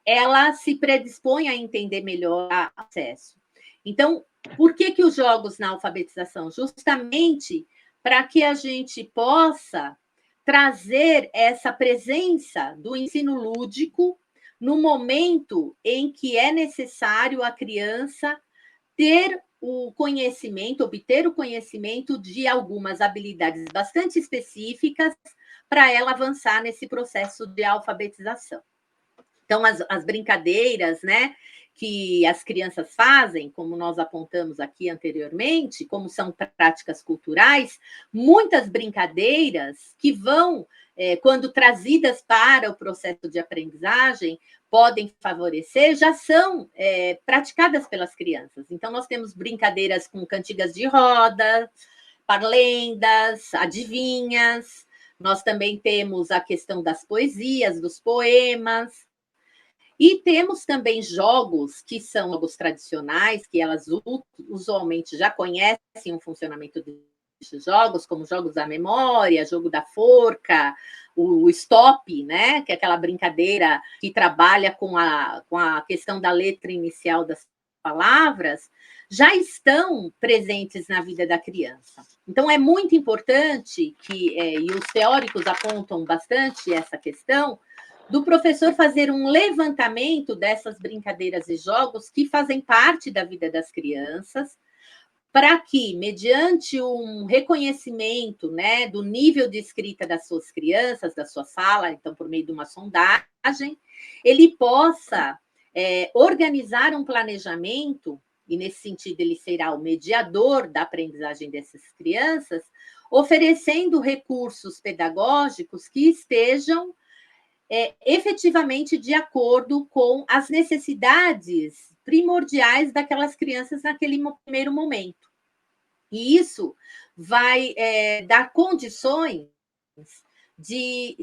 ela se predispõe a entender melhor o processo. Então, por que os jogos na alfabetização? Justamente para que a gente possa trazer essa presença do ensino lúdico no momento em que é necessário a criança ter o conhecimento, obter o conhecimento de algumas habilidades bastante específicas para ela avançar nesse processo de alfabetização. Então, as brincadeiras, né, que as crianças fazem, como nós apontamos aqui anteriormente, como são práticas culturais, muitas brincadeiras que vão, quando trazidas para o processo de aprendizagem, podem favorecer, já são praticadas pelas crianças. Então, nós temos brincadeiras com cantigas de roda, parlendas, adivinhas, nós também temos a questão das poesias, dos poemas, e temos também jogos que são jogos tradicionais, que elas usualmente já conhecem o funcionamento desses jogos, como jogos da memória, jogo da forca, o stop, né? Que é aquela brincadeira que trabalha com a questão da letra inicial das palavras, já estão presentes na vida da criança. Então, é muito importante e os teóricos apontam bastante essa questão, do professor fazer um levantamento dessas brincadeiras e jogos que fazem parte da vida das crianças, para que, mediante um reconhecimento, né, do nível de escrita das suas crianças, da sua sala, então, por meio de uma sondagem, ele possa organizar um planejamento, e nesse sentido ele será o mediador da aprendizagem dessas crianças, oferecendo recursos pedagógicos que estejam efetivamente de acordo com as necessidades primordiais daquelas crianças naquele primeiro momento. E isso vai dar condições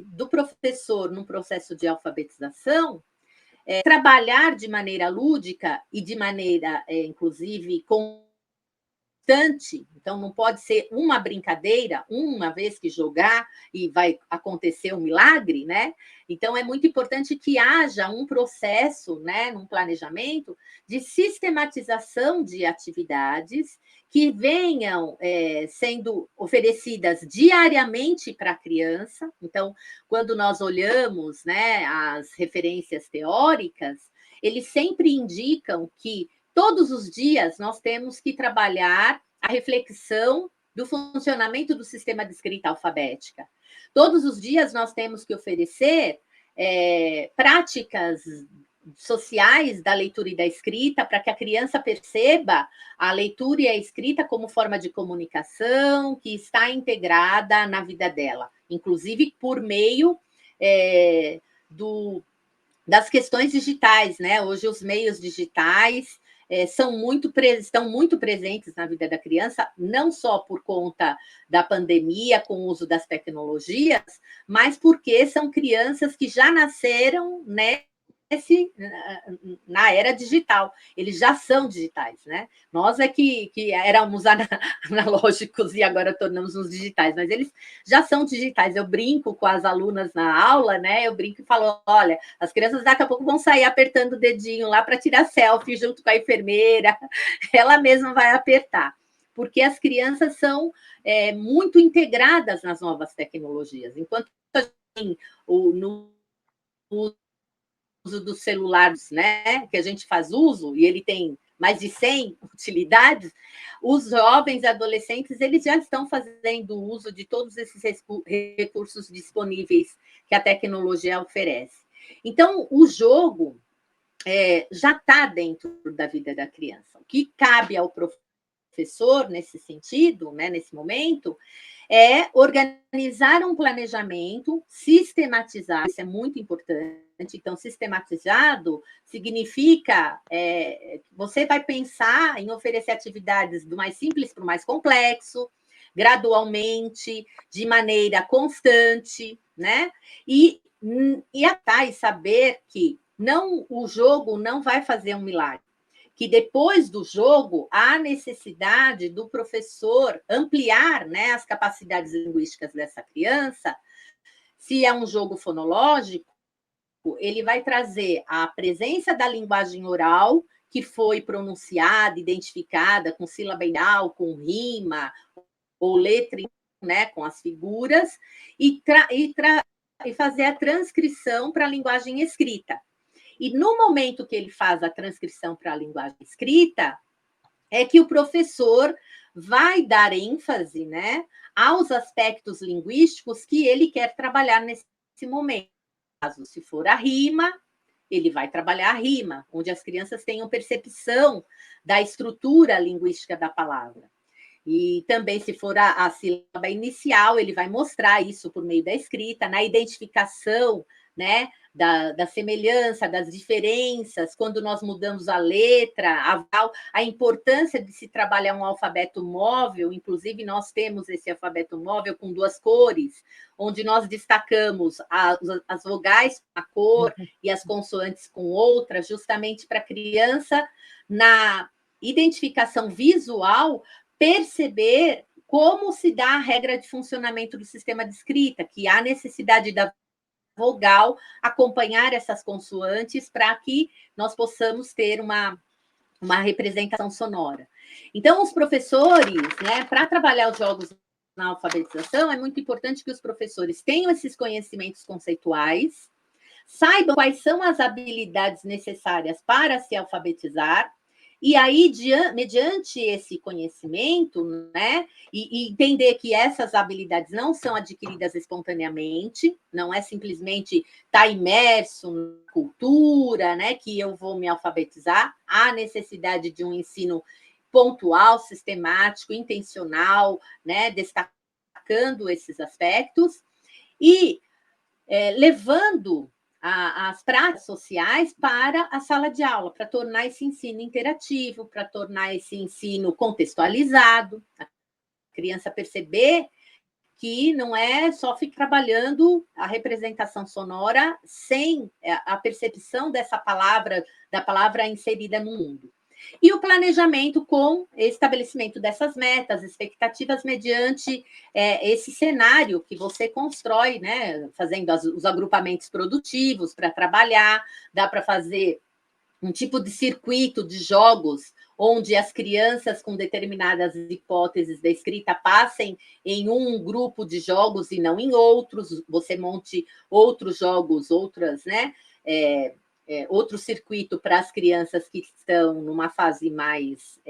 do professor, num processo de alfabetização, trabalhar de maneira lúdica e de maneira, inclusive, então não pode ser uma brincadeira, uma vez que jogar e vai acontecer um milagre, né? Então é muito importante que haja um processo, né, num planejamento de sistematização de atividades que venham sendo oferecidas diariamente para a criança. Então, quando nós olhamos, né, as referências teóricas, eles sempre indicam que todos os dias nós temos que trabalhar a reflexão do funcionamento do sistema de escrita alfabética. Todos os dias nós temos que oferecer práticas sociais da leitura e da escrita para que a criança perceba a leitura e a escrita como forma de comunicação que está integrada na vida dela, inclusive por meio das questões digitais, né? Hoje os meios digitais estão muito presentes na vida da criança, não só por conta da pandemia, com o uso das tecnologias, mas porque são crianças que já nasceram, né, na era digital. Eles já são digitais, né? Nós é que éramos analógicos e agora tornamos-nos digitais, mas eles já são digitais. Eu brinco com as alunas na aula, né? Eu brinco e falo, olha, as crianças daqui a pouco vão sair apertando o dedinho lá para tirar selfie junto com a enfermeira, ela mesma vai apertar, porque as crianças são muito integradas nas novas tecnologias. Enquanto a gente no uso dos celulares, né, que a gente faz uso, e ele tem mais de 100 utilidades, os jovens e adolescentes, eles já estão fazendo uso de todos esses recursos disponíveis que a tecnologia oferece. Então, o jogo já está dentro da vida da criança. O que cabe ao professor, nesse sentido, né, nesse momento, é organizar um planejamento, sistematizar, isso é muito importante. Então, sistematizado significa você vai pensar em oferecer atividades do mais simples para o mais complexo, gradualmente, de maneira constante, né? E atar e saber que o jogo não vai fazer um milagre, que depois do jogo há necessidade do professor ampliar, né, as capacidades linguísticas dessa criança. Se é um jogo fonológico, ele vai trazer a presença da linguagem oral, que foi pronunciada, identificada com sílaba inal, com rima, ou letra, né, com as figuras, e fazer a transcrição para a linguagem escrita. E no momento que ele faz a transcrição para a linguagem escrita, é que o professor vai dar ênfase, né, aos aspectos linguísticos que ele quer trabalhar nesse momento. Se for a rima, ele vai trabalhar a rima, onde as crianças tenham percepção da estrutura linguística da palavra. E também, se for a sílaba inicial, ele vai mostrar isso por meio da escrita, na identificação, né, da semelhança, das diferenças, quando nós mudamos a letra, a importância de se trabalhar um alfabeto móvel, inclusive nós temos esse alfabeto móvel com 2 cores, onde nós destacamos as vogais com a cor e as consoantes com outra, justamente para a criança, na identificação visual, perceber como se dá a regra de funcionamento do sistema de escrita, que há necessidade da vogal acompanhar essas consoantes para que nós possamos ter uma representação sonora. Então, os professores, né, para trabalhar os jogos na alfabetização, é muito importante que os professores tenham esses conhecimentos conceituais, saibam quais são as habilidades necessárias para se alfabetizar, e aí, mediante esse conhecimento, né, e entender que essas habilidades não são adquiridas espontaneamente, não é simplesmente estar imerso na cultura, né, que eu vou me alfabetizar, há necessidade de um ensino pontual, sistemático, intencional, né, destacando esses aspectos, e levando as práticas sociais para a sala de aula, para tornar esse ensino interativo, para tornar esse ensino contextualizado, a criança perceber que não é só ficar trabalhando a representação sonora sem a percepção dessa palavra, da palavra inserida no mundo. E o planejamento com estabelecimento dessas metas, expectativas mediante esse cenário que você constrói, né? Fazendo os agrupamentos produtivos para trabalhar, dá para fazer um tipo de circuito de jogos onde as crianças com determinadas hipóteses da escrita passem em um grupo de jogos e não em outros, você monte outros jogos, outras, né? Outro circuito para as crianças que estão numa fase mais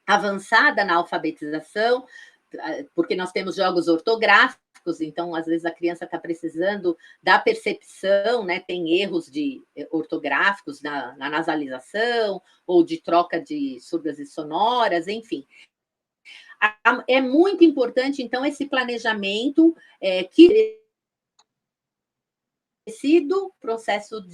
avançada na alfabetização, porque nós temos jogos ortográficos, então, às vezes, a criança está precisando da percepção, né? Tem erros ortográficos na nasalização, ou de troca de surdas e sonoras, enfim. É muito importante, então, esse planejamento que sido processo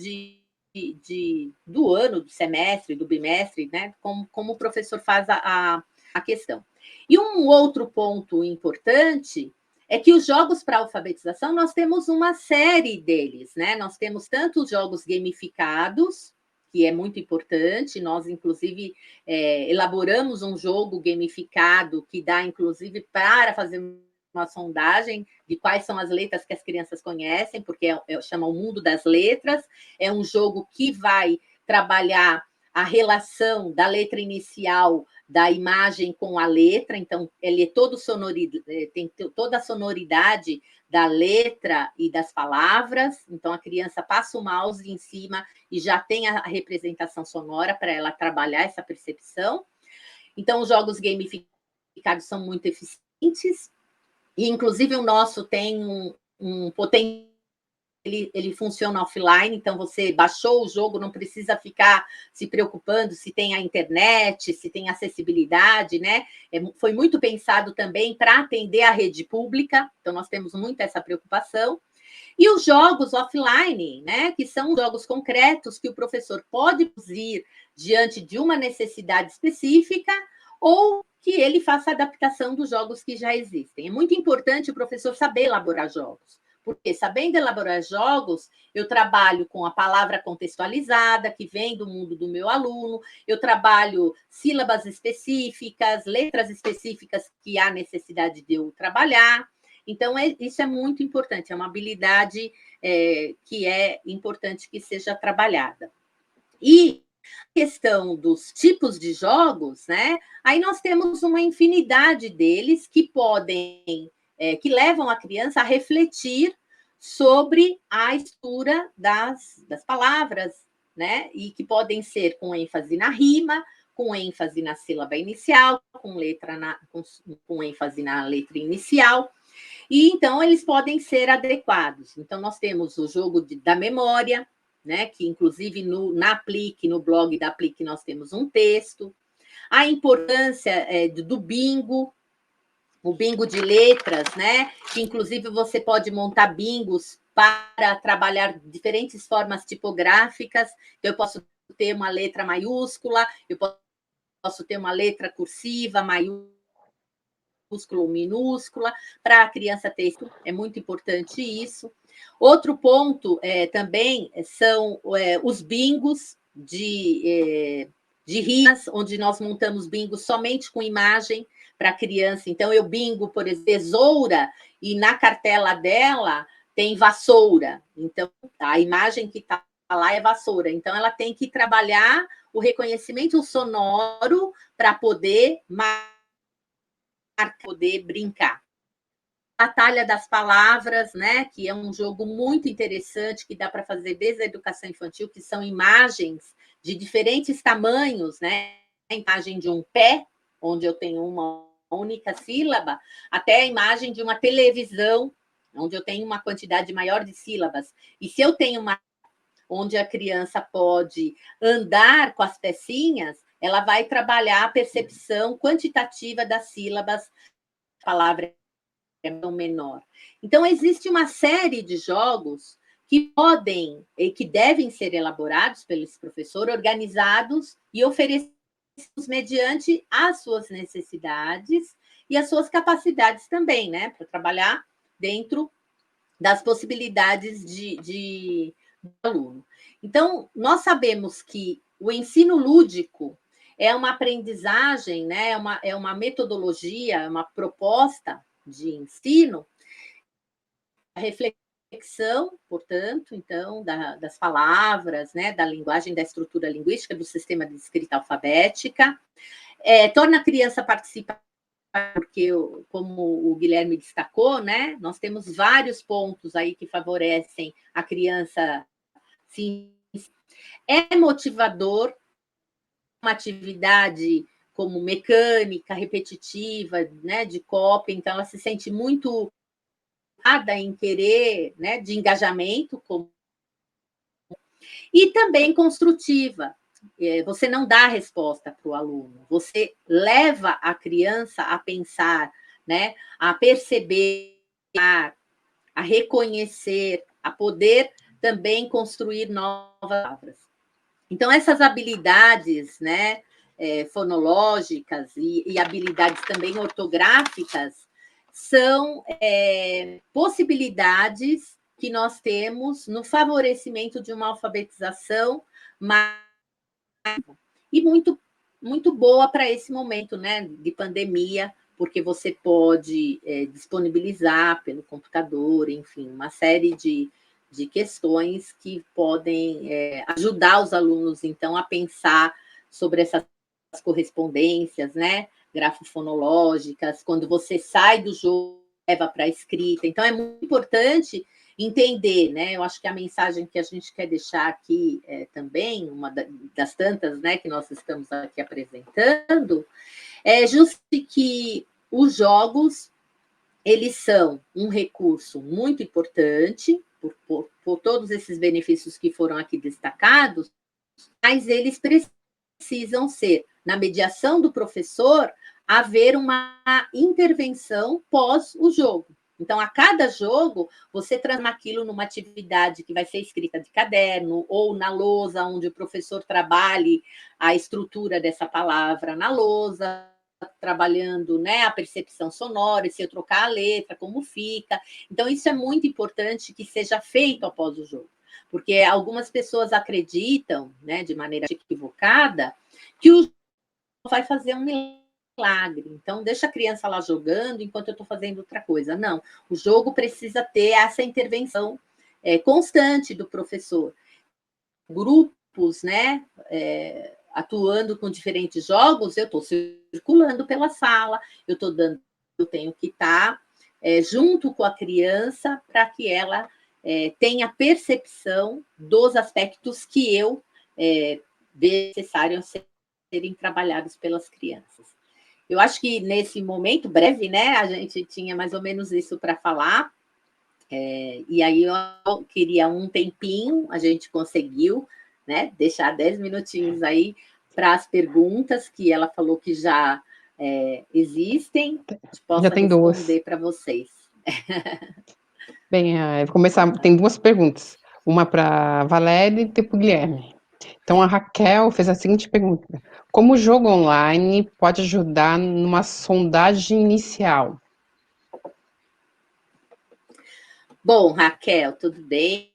do ano, do semestre, do bimestre, né? Como o professor faz a questão. E um outro ponto importante é que os jogos para alfabetização, nós temos uma série deles, né? Nós temos tanto os jogos gamificados, que é muito importante, nós, inclusive, elaboramos um jogo gamificado que dá, inclusive, para fazer uma sondagem de quais são as letras que as crianças conhecem, porque chama o Mundo das Letras, é um jogo que vai trabalhar a relação da letra inicial da imagem com a letra, então ele é todo tem toda a sonoridade da letra e das palavras, então a criança passa o mouse em cima e já tem a representação sonora para ela trabalhar essa percepção. Então, os jogos gamificados são muito eficientes, e, inclusive, o nosso tem um potencial ele funciona offline, então você baixou o jogo, não precisa ficar se preocupando se tem a internet, se tem acessibilidade, né? Foi muito pensado também para atender a rede pública, então nós temos muito essa preocupação. E os jogos offline, né, que são jogos concretos que o professor pode produzir diante de uma necessidade específica ou que ele faça adaptação dos jogos que já existem. É muito importante o professor saber elaborar jogos, porque sabendo elaborar jogos, eu trabalho com a palavra contextualizada, que vem do mundo do meu aluno, eu trabalho sílabas específicas, letras específicas que há necessidade de eu trabalhar. Então, isso é muito importante, é uma habilidade que é importante que seja trabalhada. E a questão dos tipos de jogos, né? Aí nós temos uma infinidade deles que podem, que levam a criança a refletir sobre a estrutura das palavras, né? E que podem ser com ênfase na rima, com ênfase na sílaba inicial, com ênfase na letra inicial. E então eles podem ser adequados. Então, nós temos o jogo da memória, né? Que inclusive na Aplique, no blog da Aplique, nós temos um texto. A importância do bingo, o bingo de letras, né? Que inclusive você pode montar bingos para trabalhar diferentes formas tipográficas. Então, eu posso ter uma letra maiúscula, eu posso ter uma letra cursiva, maiúscula ou minúscula, para a criança ter isso, é muito importante isso. Outro ponto também são os bingos de rimas, onde nós montamos bingos somente com imagem para a criança. Então, eu bingo, por exemplo, tesoura, e na cartela dela tem vassoura. Então, a imagem que está lá é vassoura. Então, ela tem que trabalhar o reconhecimento sonoro para poder brincar. Batalha das Palavras, né? Que é um jogo muito interessante que dá para fazer desde a educação infantil, que são imagens de diferentes tamanhos, né? A imagem de um pé, onde eu tenho uma única sílaba, até a imagem de uma televisão, onde eu tenho uma quantidade maior de sílabas. E se eu tenho uma onde a criança pode andar com as pecinhas, ela vai trabalhar a percepção quantitativa das sílabas, a palavra é menor. Então, existe uma série de jogos que podem e que devem ser elaborados pelos professores, organizados e oferecidos mediante as suas necessidades e as suas capacidades também, né? Para trabalhar dentro das possibilidades de aluno. Então, nós sabemos que o ensino lúdico é uma aprendizagem, né? É uma metodologia, é uma proposta de ensino, a reflexão, portanto, então, das palavras, né? Da linguagem, da estrutura linguística, do sistema de escrita alfabética, torna a criança participar, porque, como o Guilherme destacou, né? Nós temos vários pontos aí que favorecem a criança. Sim, é motivador, uma atividade como mecânica, repetitiva, né, de cópia, então ela se sente muito em querer, né, de engajamento, e também construtiva. Você não dá a resposta para o aluno, você leva a criança a pensar, né, a perceber, a reconhecer, a poder também construir novas palavras. Então, essas habilidades, né, fonológicas e habilidades também ortográficas são possibilidades que nós temos no favorecimento de uma alfabetização mais e muito, muito boa para esse momento, né, de pandemia, porque você pode disponibilizar pelo computador, enfim, uma série de questões que podem ajudar os alunos, então, a pensar sobre essas correspondências, né, grafofonológicas, quando você sai do jogo, leva para a escrita. Então, é muito importante entender, né? Eu acho que a mensagem que a gente quer deixar aqui também, uma das tantas, né, que nós estamos aqui apresentando, é justo que os jogos, eles são um recurso muito importante por todos esses benefícios que foram aqui destacados, mas eles precisam ser, na mediação do professor, haver uma intervenção pós o jogo. Então, a cada jogo, você transforma aquilo numa atividade que vai ser escrita de caderno ou na lousa, onde o professor trabalhe a estrutura dessa palavra na lousa, trabalhando, né, a percepção sonora, se eu trocar a letra, como fica. Então, isso é muito importante que seja feito após o jogo, porque algumas pessoas acreditam, né, de maneira equivocada, que o jogo vai fazer um milagre. Então, deixa a criança lá jogando enquanto eu estou fazendo outra coisa. Não, o jogo precisa ter essa intervenção constante do professor. Grupos, né, atuando com diferentes jogos, eu estou circulando pela sala, eu tenho que estar junto com a criança para que ela tenha percepção dos aspectos que eu vejo necessários serem trabalhados pelas crianças. Eu acho que nesse momento breve, né, a gente tinha mais ou menos isso para falar, e aí eu queria um tempinho, a gente conseguiu, né, deixar 10 minutinhos aí para as perguntas que ela falou que já existem, possa Já tem duas. responder para vocês. Bem, vou começar. Tem duas perguntas. Uma para Valéria e outra para o Guilherme. Então, a Raquel fez a seguinte pergunta: como o jogo online pode ajudar numa sondagem inicial? Bom, Raquel, tudo bem?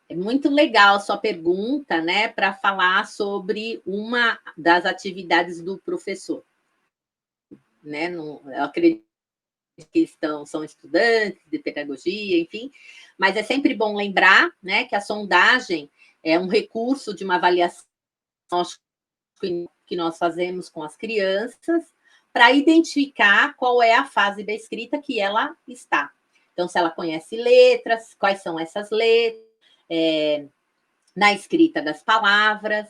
É muito legal a sua pergunta, né, para falar sobre uma das atividades do professor. Né? Eu acredito que são estudantes de pedagogia, enfim, mas é sempre bom lembrar, né, que a sondagem é um recurso de uma avaliação que nós fazemos com as crianças para identificar qual é a fase da escrita que ela está. Então, se ela conhece letras, quais são essas letras, na escrita das palavras.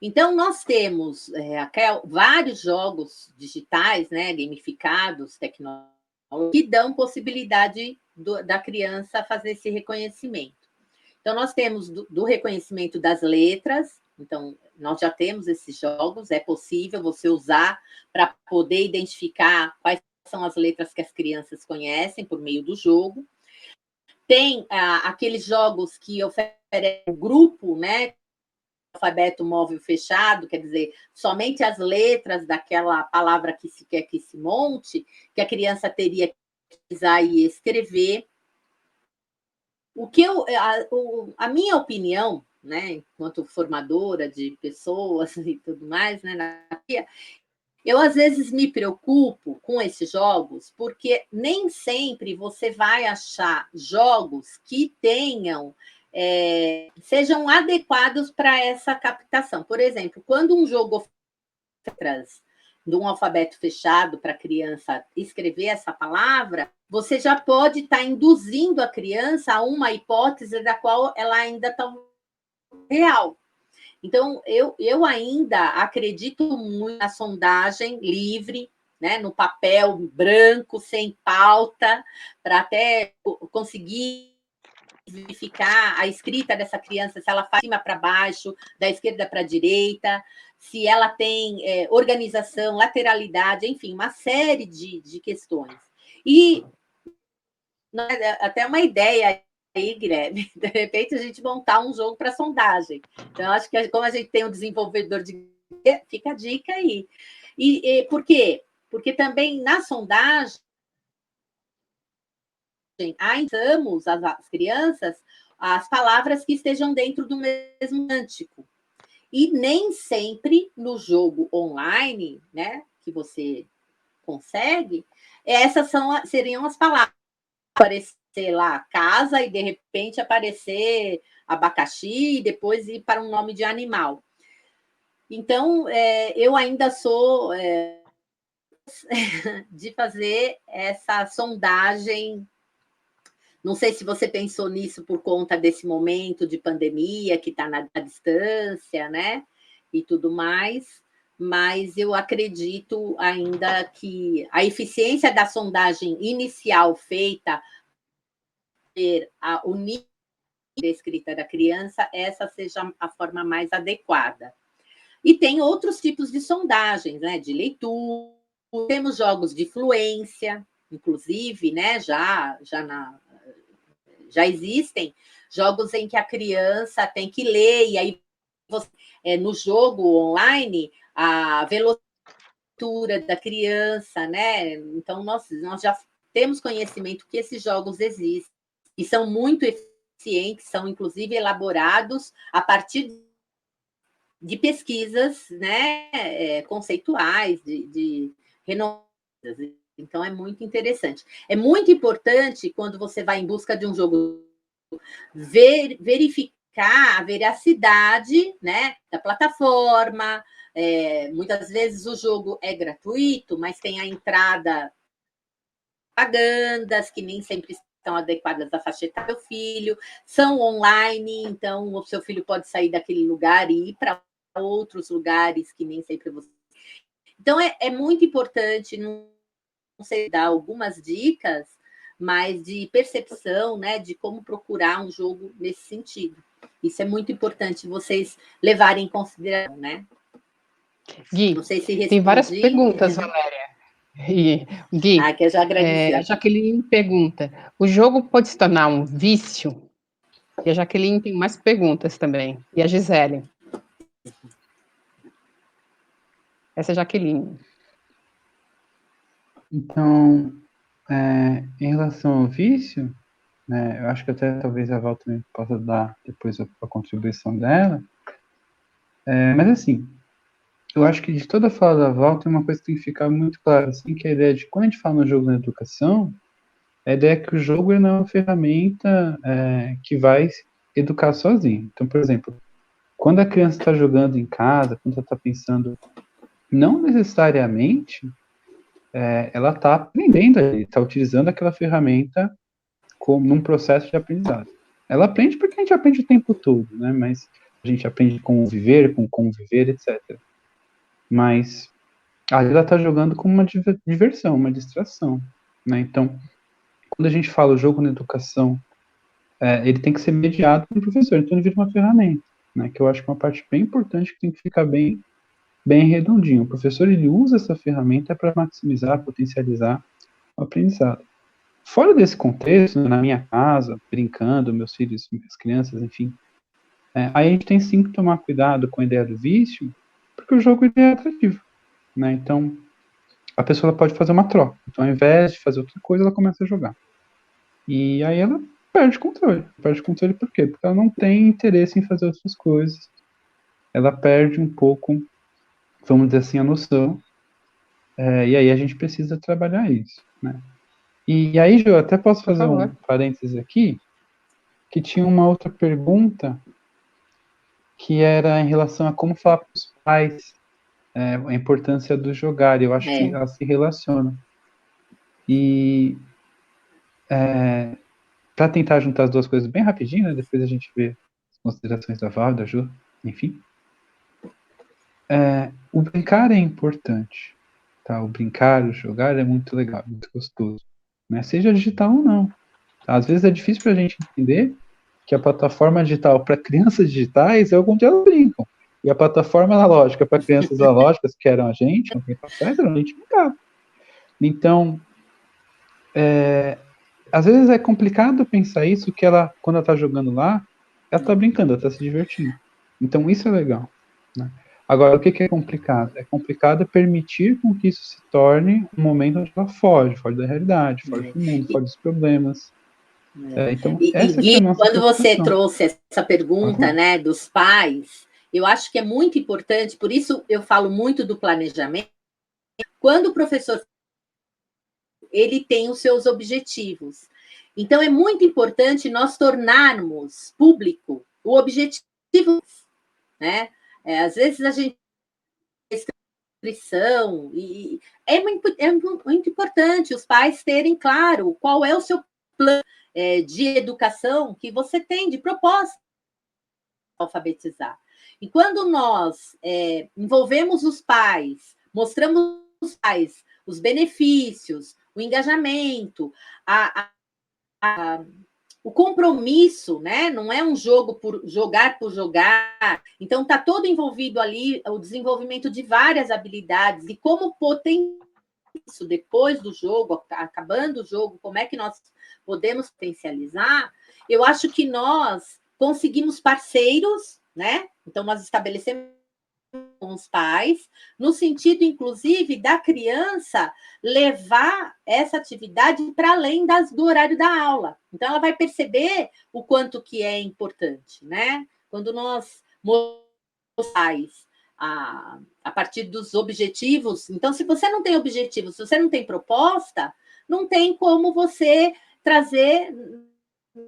Então, nós temos, Raquel, vários jogos digitais, né, gamificados, tecnológicos, que dão possibilidade da criança fazer esse reconhecimento. Então, nós temos do reconhecimento das letras, então, nós já temos esses jogos, é possível você usar para poder identificar quais são as letras que as crianças conhecem por meio do jogo. Tem aqueles jogos que oferecem um grupo, né, alfabeto móvel fechado, quer dizer, somente as letras daquela palavra que se quer que se monte, que a criança teria que pesquisar e escrever. A minha opinião, né, enquanto formadora de pessoas e tudo mais, né, eu às vezes me preocupo com esses jogos, porque nem sempre você vai achar jogos que tenham sejam adequados para essa captação. Por exemplo, quando um jogo traz de um alfabeto fechado para a criança escrever essa palavra, você já pode estar induzindo a criança a uma hipótese da qual ela ainda está real. Então, eu ainda acredito muito na sondagem livre, né, no papel branco, sem pauta, para até conseguir verificar a escrita dessa criança, se ela faz de cima para baixo, da esquerda para a direita, se ela tem organização, lateralidade, enfim, uma série de questões. E até uma ideia aí, Guilherme, de repente a gente montar um jogo para sondagem. Então, eu acho que como a gente tem um desenvolvedor de... Fica a dica aí. E por quê? Porque também na sondagem ensinamos às crianças as palavras que estejam dentro do mesmo cântico. E nem sempre no jogo online, né, que você consegue, essas seriam as palavras. Aparecer lá casa e de repente aparecer abacaxi e depois ir para um nome de animal. Então, eu ainda sou de fazer essa sondagem. Não sei se você pensou nisso por conta desse momento de pandemia que está na distância, né? E tudo mais, mas eu acredito ainda que a eficiência da sondagem inicial feita o nível de escrita da criança, essa seja a forma mais adequada. E tem outros tipos de sondagens, né, de leitura, temos jogos de fluência, inclusive, né, já existem jogos em que a criança tem que ler, e aí no jogo online, a velocidade da criança, né? Então, nós já temos conhecimento que esses jogos existem e são muito eficientes, são inclusive elaborados a partir de pesquisas, né, conceituais, de renomadas. Então, é muito interessante. É muito importante, quando você vai em busca de um jogo, verificar a veracidade, né, da plataforma. Muitas vezes o jogo é gratuito, mas tem a entrada propagandas que nem sempre estão adequadas à faixa etária do filho, são online, então o seu filho pode sair daquele lugar e ir para outros lugares que nem sempre você... Então, é muito importante, não sei, dar algumas dicas, mas de percepção, né, de como procurar um jogo nesse sentido. Isso é muito importante vocês levarem em consideração, né? Gui, não sei se respondi. tem várias perguntas, Valéria. E, Gui, que eu já agradeci. A Jaqueline pergunta, o jogo pode se tornar um vício? E a Jaqueline tem mais perguntas também. E a Gisele. Essa é a Jaqueline. Então, em relação ao vício, né, eu acho que até talvez a Val também possa dar depois a contribuição dela. Mas assim, eu acho que de toda a fala da Val tem uma coisa que tem que ficar muito clara, assim, que a ideia de quando a gente fala no jogo na educação, a ideia é que o jogo não é uma ferramenta que vai educar sozinho. Então, por exemplo, quando a criança está jogando em casa, quando ela está pensando, não necessariamente ela está aprendendo, está utilizando aquela ferramenta como num processo de aprendizado. Ela aprende porque a gente aprende o tempo todo, né? Mas a gente aprende com conviver, etc. Mas ali ela está jogando como uma diversão, uma distração, né? Então, quando a gente fala o jogo na educação, ele tem que ser mediado pelo professor, então ele vira uma ferramenta, né? Que eu acho que é uma parte bem importante que tem que ficar bem redondinho. O professor, ele usa essa ferramenta para maximizar, potencializar o aprendizado. Fora desse contexto, na minha casa, brincando, meus filhos, minhas crianças, enfim, aí a gente tem sim que tomar cuidado com a ideia do vício, porque o jogo é atrativo, né? Então, a pessoa pode fazer uma troca. Então, ao invés de fazer outra coisa, ela começa a jogar. E aí ela perde controle. Perde controle por quê? Porque ela não tem interesse em fazer outras coisas. Ela perde um pouco, vamos dizer assim, a noção. E aí a gente precisa trabalhar isso, né? E aí, Ju, eu até posso fazer um parênteses aqui, que tinha uma outra pergunta, que era em relação a como falar para os pais a importância do jogar. Eu acho que ela se relaciona. E para tentar juntar as duas coisas bem rapidinho, né, depois a gente vê as considerações da Val, da Ju, enfim. O brincar é importante, tá? O brincar, o jogar é muito legal, muito gostoso, né? Seja digital ou não. Às vezes é difícil para a gente entender que a plataforma digital para crianças digitais é onde elas brincam. E a plataforma analógica para crianças analógicas, que eram a gente, um tempo atrás, era onde a gente brincava. Então, às vezes é complicado pensar isso, que ela, quando ela está jogando lá, ela está brincando, ela está se divertindo. Então, isso é legal, né? Agora, o que é complicado? É complicado permitir com que isso se torne um momento onde ela foge da realidade, foge do mundo, foge dos problemas. Então, essa Gui, que é a nossa quando você preocupação. trouxe essa pergunta, né, dos pais, eu acho que é muito importante, por isso eu falo muito do planejamento. Quando o professor ele tem os seus objetivos. Então, é muito importante nós tornarmos público o objetivo, né? Às vezes a gente inscrição e é muito importante os pais terem claro qual é o seu plano de educação que você tem de proposta alfabetizar. E quando nós envolvemos os pais, mostramos aos pais os benefícios, o engajamento, o compromisso, né? Não é um jogo por jogar. Então, está todo envolvido ali o desenvolvimento de várias habilidades e como potencializar isso depois do jogo, acabando o jogo, como é que nós podemos potencializar. Eu acho que nós conseguimos parceiros, né? Então, nós estabelecemos com os pais, no sentido, inclusive, da criança levar essa atividade para além do horário da aula. Então, ela vai perceber o quanto que é importante, né? Quando nós pais a partir dos objetivos. Então, se você não tem objetivo, se você não tem proposta, não tem como você trazer,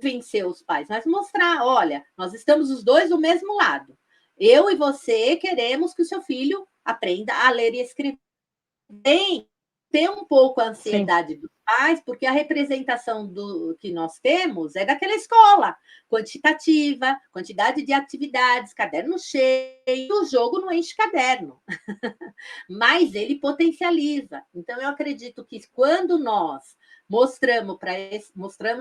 vencer os pais, mas mostrar, olha, nós estamos os dois do mesmo lado. Eu e você queremos que o seu filho aprenda a ler e escrever. Tem ter um pouco a ansiedade dos pais, porque a representação do que nós temos é daquela escola, quantitativa, quantidade de atividades, caderno cheio, o jogo não enche caderno, mas ele potencializa. Então, eu acredito que quando nós mostramos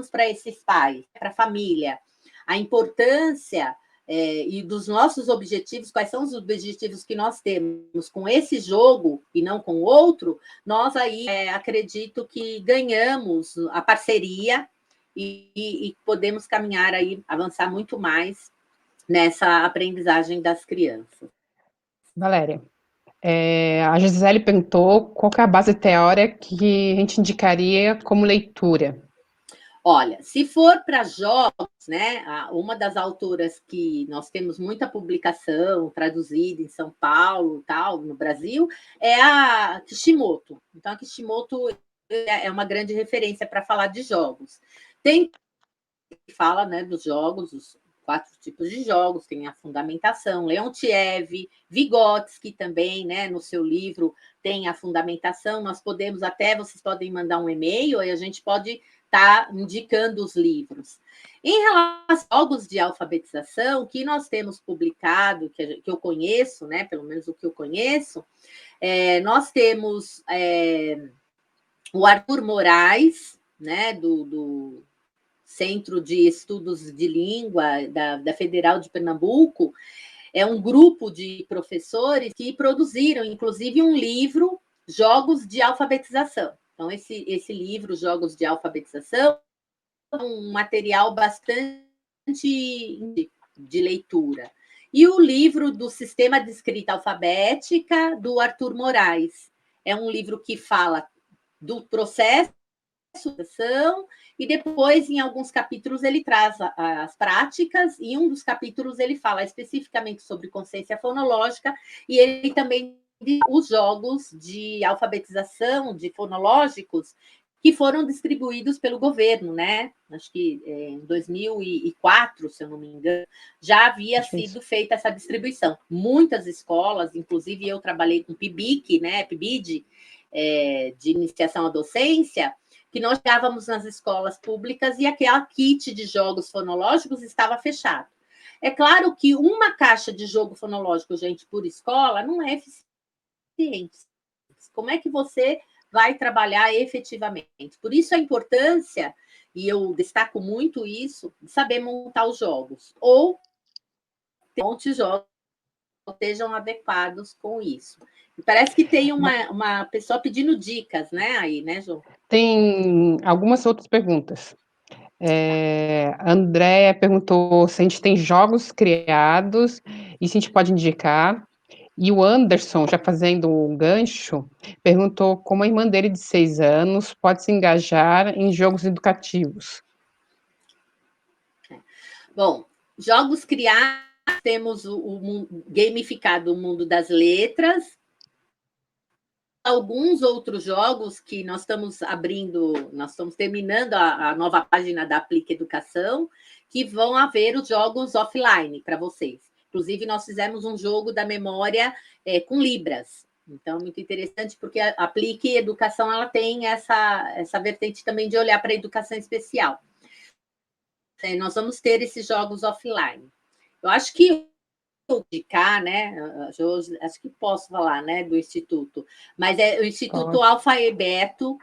para esses pais, para a família, a importância e dos nossos objetivos, quais são os objetivos que nós temos com esse jogo e não com outro, nós aí acredito que ganhamos a parceria e podemos caminhar aí, avançar muito mais nessa aprendizagem das crianças. Valéria, a Gisele perguntou qual que é a base teórica que a gente indicaria como leitura. Olha, se for para jogos, né, uma das autoras que nós temos muita publicação traduzida em São Paulo, tal, no Brasil, é a Kishimoto. Então, a Kishimoto é uma grande referência para falar de jogos. Tem que fala, né, dos jogos, os 4 tipos de jogos, tem a fundamentação, Leontiev, Vygotsky também, né, no seu livro tem a fundamentação, nós podemos até, vocês podem mandar um e-mail e a gente pode estar indicando os livros. Em relação aos jogos de alfabetização, que nós temos publicado, que eu conheço, né, pelo menos o que eu conheço, nós temos o Arthur Moraes, né, do Centro de Estudos de Língua da Federal de Pernambuco, é um grupo de professores que produziram, inclusive, um livro, Jogos de Alfabetização. Então, esse livro, Jogos de Alfabetização, é um material bastante de leitura. E o livro do Sistema de Escrita Alfabética, do Arthur Moraes. É um livro que fala do processo e depois, em alguns capítulos, ele traz as práticas, e um dos capítulos ele fala especificamente sobre consciência fonológica, e ele também os jogos de alfabetização, de fonológicos, que foram distribuídos pelo governo, né? Acho que em 2004, se eu não me engano, já havia sido feita essa distribuição. Muitas escolas, inclusive eu trabalhei com PIBIC, né? PIBID, de iniciação à docência, que nós chegávamos nas escolas públicas e aquele kit de jogos fonológicos estava fechado. É claro que uma caixa de jogo fonológico, gente, por escola, não é eficiente. Como é que você vai trabalhar efetivamente? Por isso a importância, e eu destaco muito isso, de saber montar os jogos. Ou monte jogos que sejam adequados com isso. E parece que tem uma pessoa pedindo dicas, né, aí, né, João? Tem algumas outras perguntas. A Andréia perguntou se a gente tem jogos criados e se a gente pode indicar. E o Anderson, já fazendo um gancho, perguntou como a irmã dele de 6 anos pode se engajar em jogos educativos. Bom, jogos criados, temos o gamificado, o mundo das letras, alguns outros jogos que nós estamos abrindo, nós estamos terminando a nova página da Aplique Educação, que vão haver os jogos offline para vocês. Inclusive, nós fizemos um jogo da memória com Libras. Então, muito interessante, porque a Aplique Educação ela tem essa vertente também de olhar para a educação especial. Nós vamos ter esses jogos offline. Eu acho que indicar, né? Eu acho que posso falar, né, do Instituto, mas é o Instituto Alfa e Beto,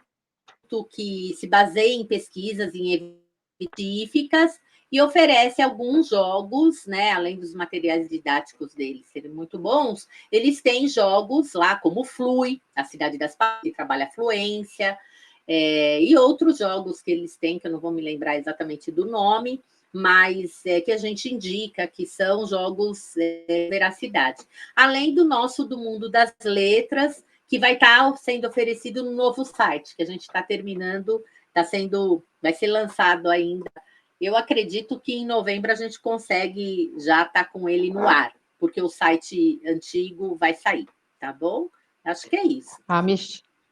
que se baseia em pesquisas, em científicas, e oferece alguns jogos, né? Além dos materiais didáticos deles serem muito bons, eles têm jogos lá, como Flui, a Cidade das Palavras, que trabalha a fluência, e outros jogos que eles têm, que eu não vou me lembrar exatamente do nome, mas que a gente indica que são jogos de veracidade. Além do nosso do Mundo das Letras, que vai estar sendo oferecido no novo site, que a gente está terminando, vai ser lançado ainda. Eu acredito que em novembro a gente consegue já estar com ele no ar, porque o site antigo vai sair, tá bom? Acho que é isso.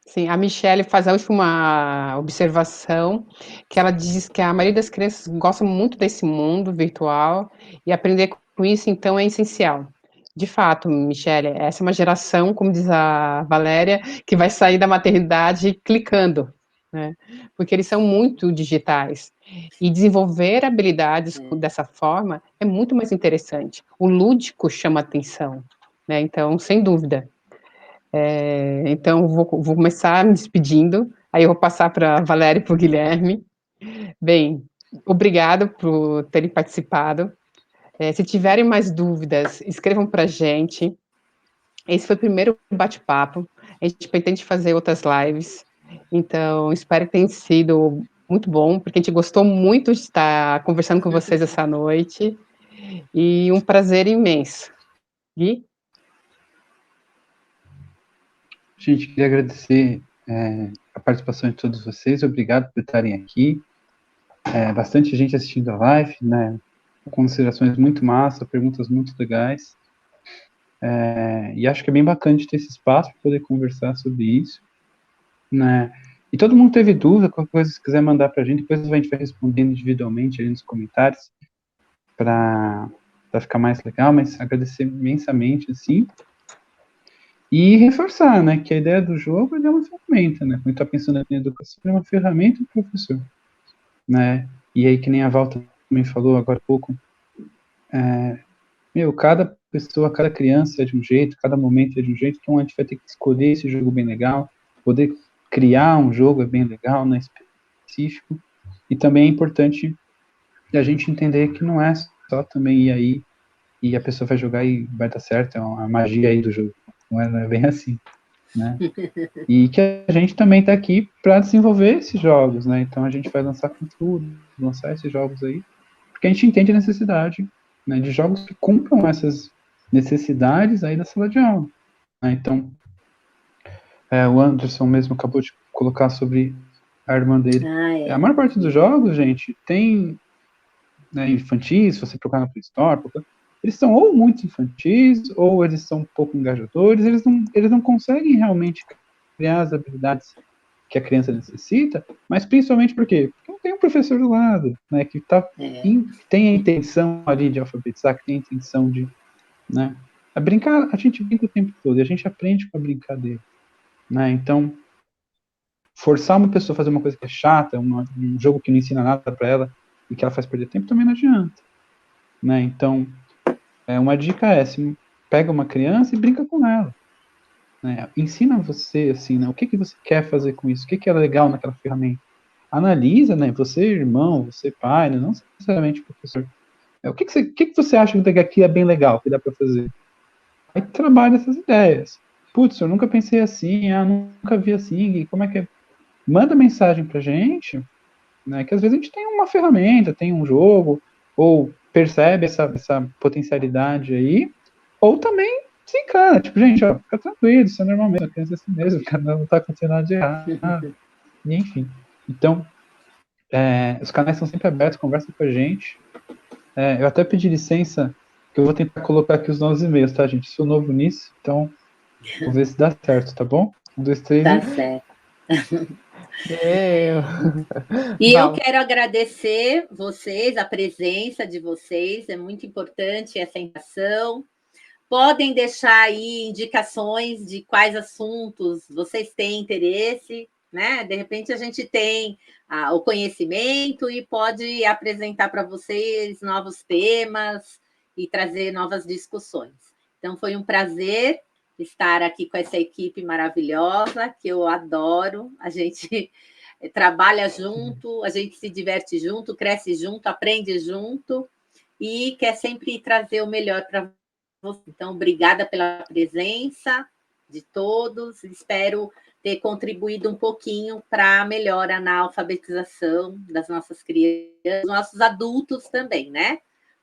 Sim, a Michelle faz a última observação, que ela diz que a maioria das crianças gosta muito desse mundo virtual e aprender com isso, então, é essencial. De fato, Michelle, essa é uma geração, como diz a Valéria, que vai sair da maternidade clicando, né? Porque eles são muito digitais. E desenvolver habilidades dessa forma é muito mais interessante. O lúdico chama atenção, né? Então, sem dúvida. Então, vou começar me despedindo, aí eu vou passar para a Valéria e para o Guilherme. Bem, obrigado por terem participado. Se tiverem mais dúvidas, escrevam para a gente. Esse foi o primeiro bate-papo. A gente pretende fazer outras lives, então espero que tenha sido muito bom, porque a gente gostou muito de estar conversando com vocês essa noite, e um prazer imenso. Gui? Gente, queria agradecer a participação de todos vocês, obrigado por estarem aqui. Bastante gente assistindo a live, né? Considerações muito massa, perguntas muito legais. E acho que é bem bacana de ter esse espaço para poder conversar sobre isso, né? E todo mundo teve dúvida, qualquer coisa, se quiser mandar para a gente, depois a gente vai respondendo individualmente ali nos comentários, para ficar mais legal, mas agradecer imensamente, assim. E reforçar, né, que a ideia do jogo é uma ferramenta, né? Quando está pensando aqui na educação, é uma ferramenta do professor, né? E aí, que nem a Val também falou agora há pouco, cada pessoa, cada criança é de um jeito, cada momento é de um jeito, então a gente vai ter que escolher esse jogo bem legal, poder criar um jogo é bem legal, né, específico, e também é importante a gente entender que não é só também ir aí e a pessoa vai jogar e vai dar certo, é uma magia aí do jogo, não é bem assim, né? E que a gente também está aqui para desenvolver esses jogos, né? Então a gente vai lançar conteúdo, lançar esses jogos aí, porque a gente entende a necessidade, né, de jogos que cumpram essas necessidades aí da sala de aula, né? Então, o Anderson mesmo acabou de colocar sobre a irmã dele. A maior parte dos jogos, gente, tem, né, infantis, se você procurar na Play Store, eles são ou muito infantis, ou eles são um pouco engajadores, eles não conseguem realmente criar as habilidades que a criança necessita, mas principalmente por quê? Porque não tem um professor do lado, né, que tem a intenção ali de alfabetizar, que tem a intenção de, né, a gente brinca o tempo todo, e a gente aprende com a brincadeira, né, então, forçar uma pessoa a fazer uma coisa que é chata, um jogo que não ensina nada para ela, e que ela faz perder tempo, também não adianta, né, então, uma dica pega uma criança e brinca com ela, né, ensina você, assim, né, o que você quer fazer com isso, o que é legal naquela ferramenta, analisa, né, você irmão, você pai, né, não necessariamente professor, o que você acha que aqui é bem legal, que dá para fazer? Aí trabalha essas ideias. Putz, eu nunca pensei assim, nunca vi assim, como é que é? Manda mensagem pra gente, né, que às vezes a gente tem uma ferramenta, tem um jogo, ou percebe essa potencialidade aí, ou também se encana, tipo, gente, ó, fica tranquilo, isso é normal mesmo, a criança é assim mesmo, não tá acontecendo nada de errado, e enfim. Então, os canais são sempre abertos, conversa com a gente. Eu até pedi licença, que eu vou tentar colocar aqui os novos e-mails, tá, gente? Sou novo nisso, então vou ver se dá certo, tá bom? 1, 2, 3 Tá e... certo. E eu quero agradecer vocês, a presença de vocês, é muito importante essa interação. Podem deixar aí indicações de quais assuntos vocês têm interesse, né? De repente a gente tem o conhecimento e pode apresentar para vocês novos temas e trazer novas discussões. Então, foi um prazer estar aqui com essa equipe maravilhosa, que eu adoro. A gente trabalha junto, a gente se diverte junto, cresce junto, aprende junto e quer sempre trazer o melhor para você. Então, obrigada pela presença de todos, espero ter contribuído um pouquinho para a melhora na alfabetização das nossas crianças, dos nossos adultos também, né?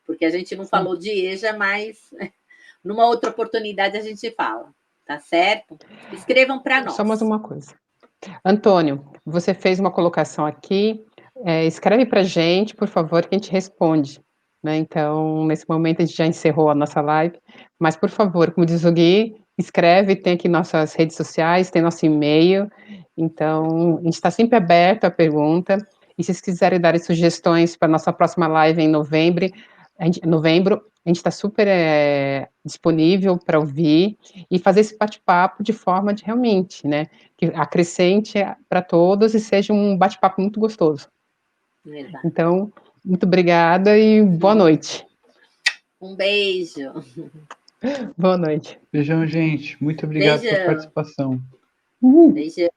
Porque a gente não falou de EJA, mas numa outra oportunidade a gente fala, tá certo? Escrevam para nós. Só mais uma coisa. Antônio, você fez uma colocação aqui, escreve para a gente, por favor, que a gente responde. Né? Então, nesse momento a gente já encerrou a nossa live, mas, por favor, como diz o Gui, escreve, tem aqui nossas redes sociais, tem nosso e-mail, então, a gente está sempre aberto à pergunta, e se vocês quiserem dar sugestões para a nossa próxima live em novembro, a gente está super disponível para ouvir e fazer esse bate-papo de forma de realmente, né, que acrescente para todos e seja um bate-papo muito gostoso. Verdade. Então, muito obrigada e boa noite. Um beijo. Boa noite. Beijão, gente. Muito obrigado pela participação. Beijão.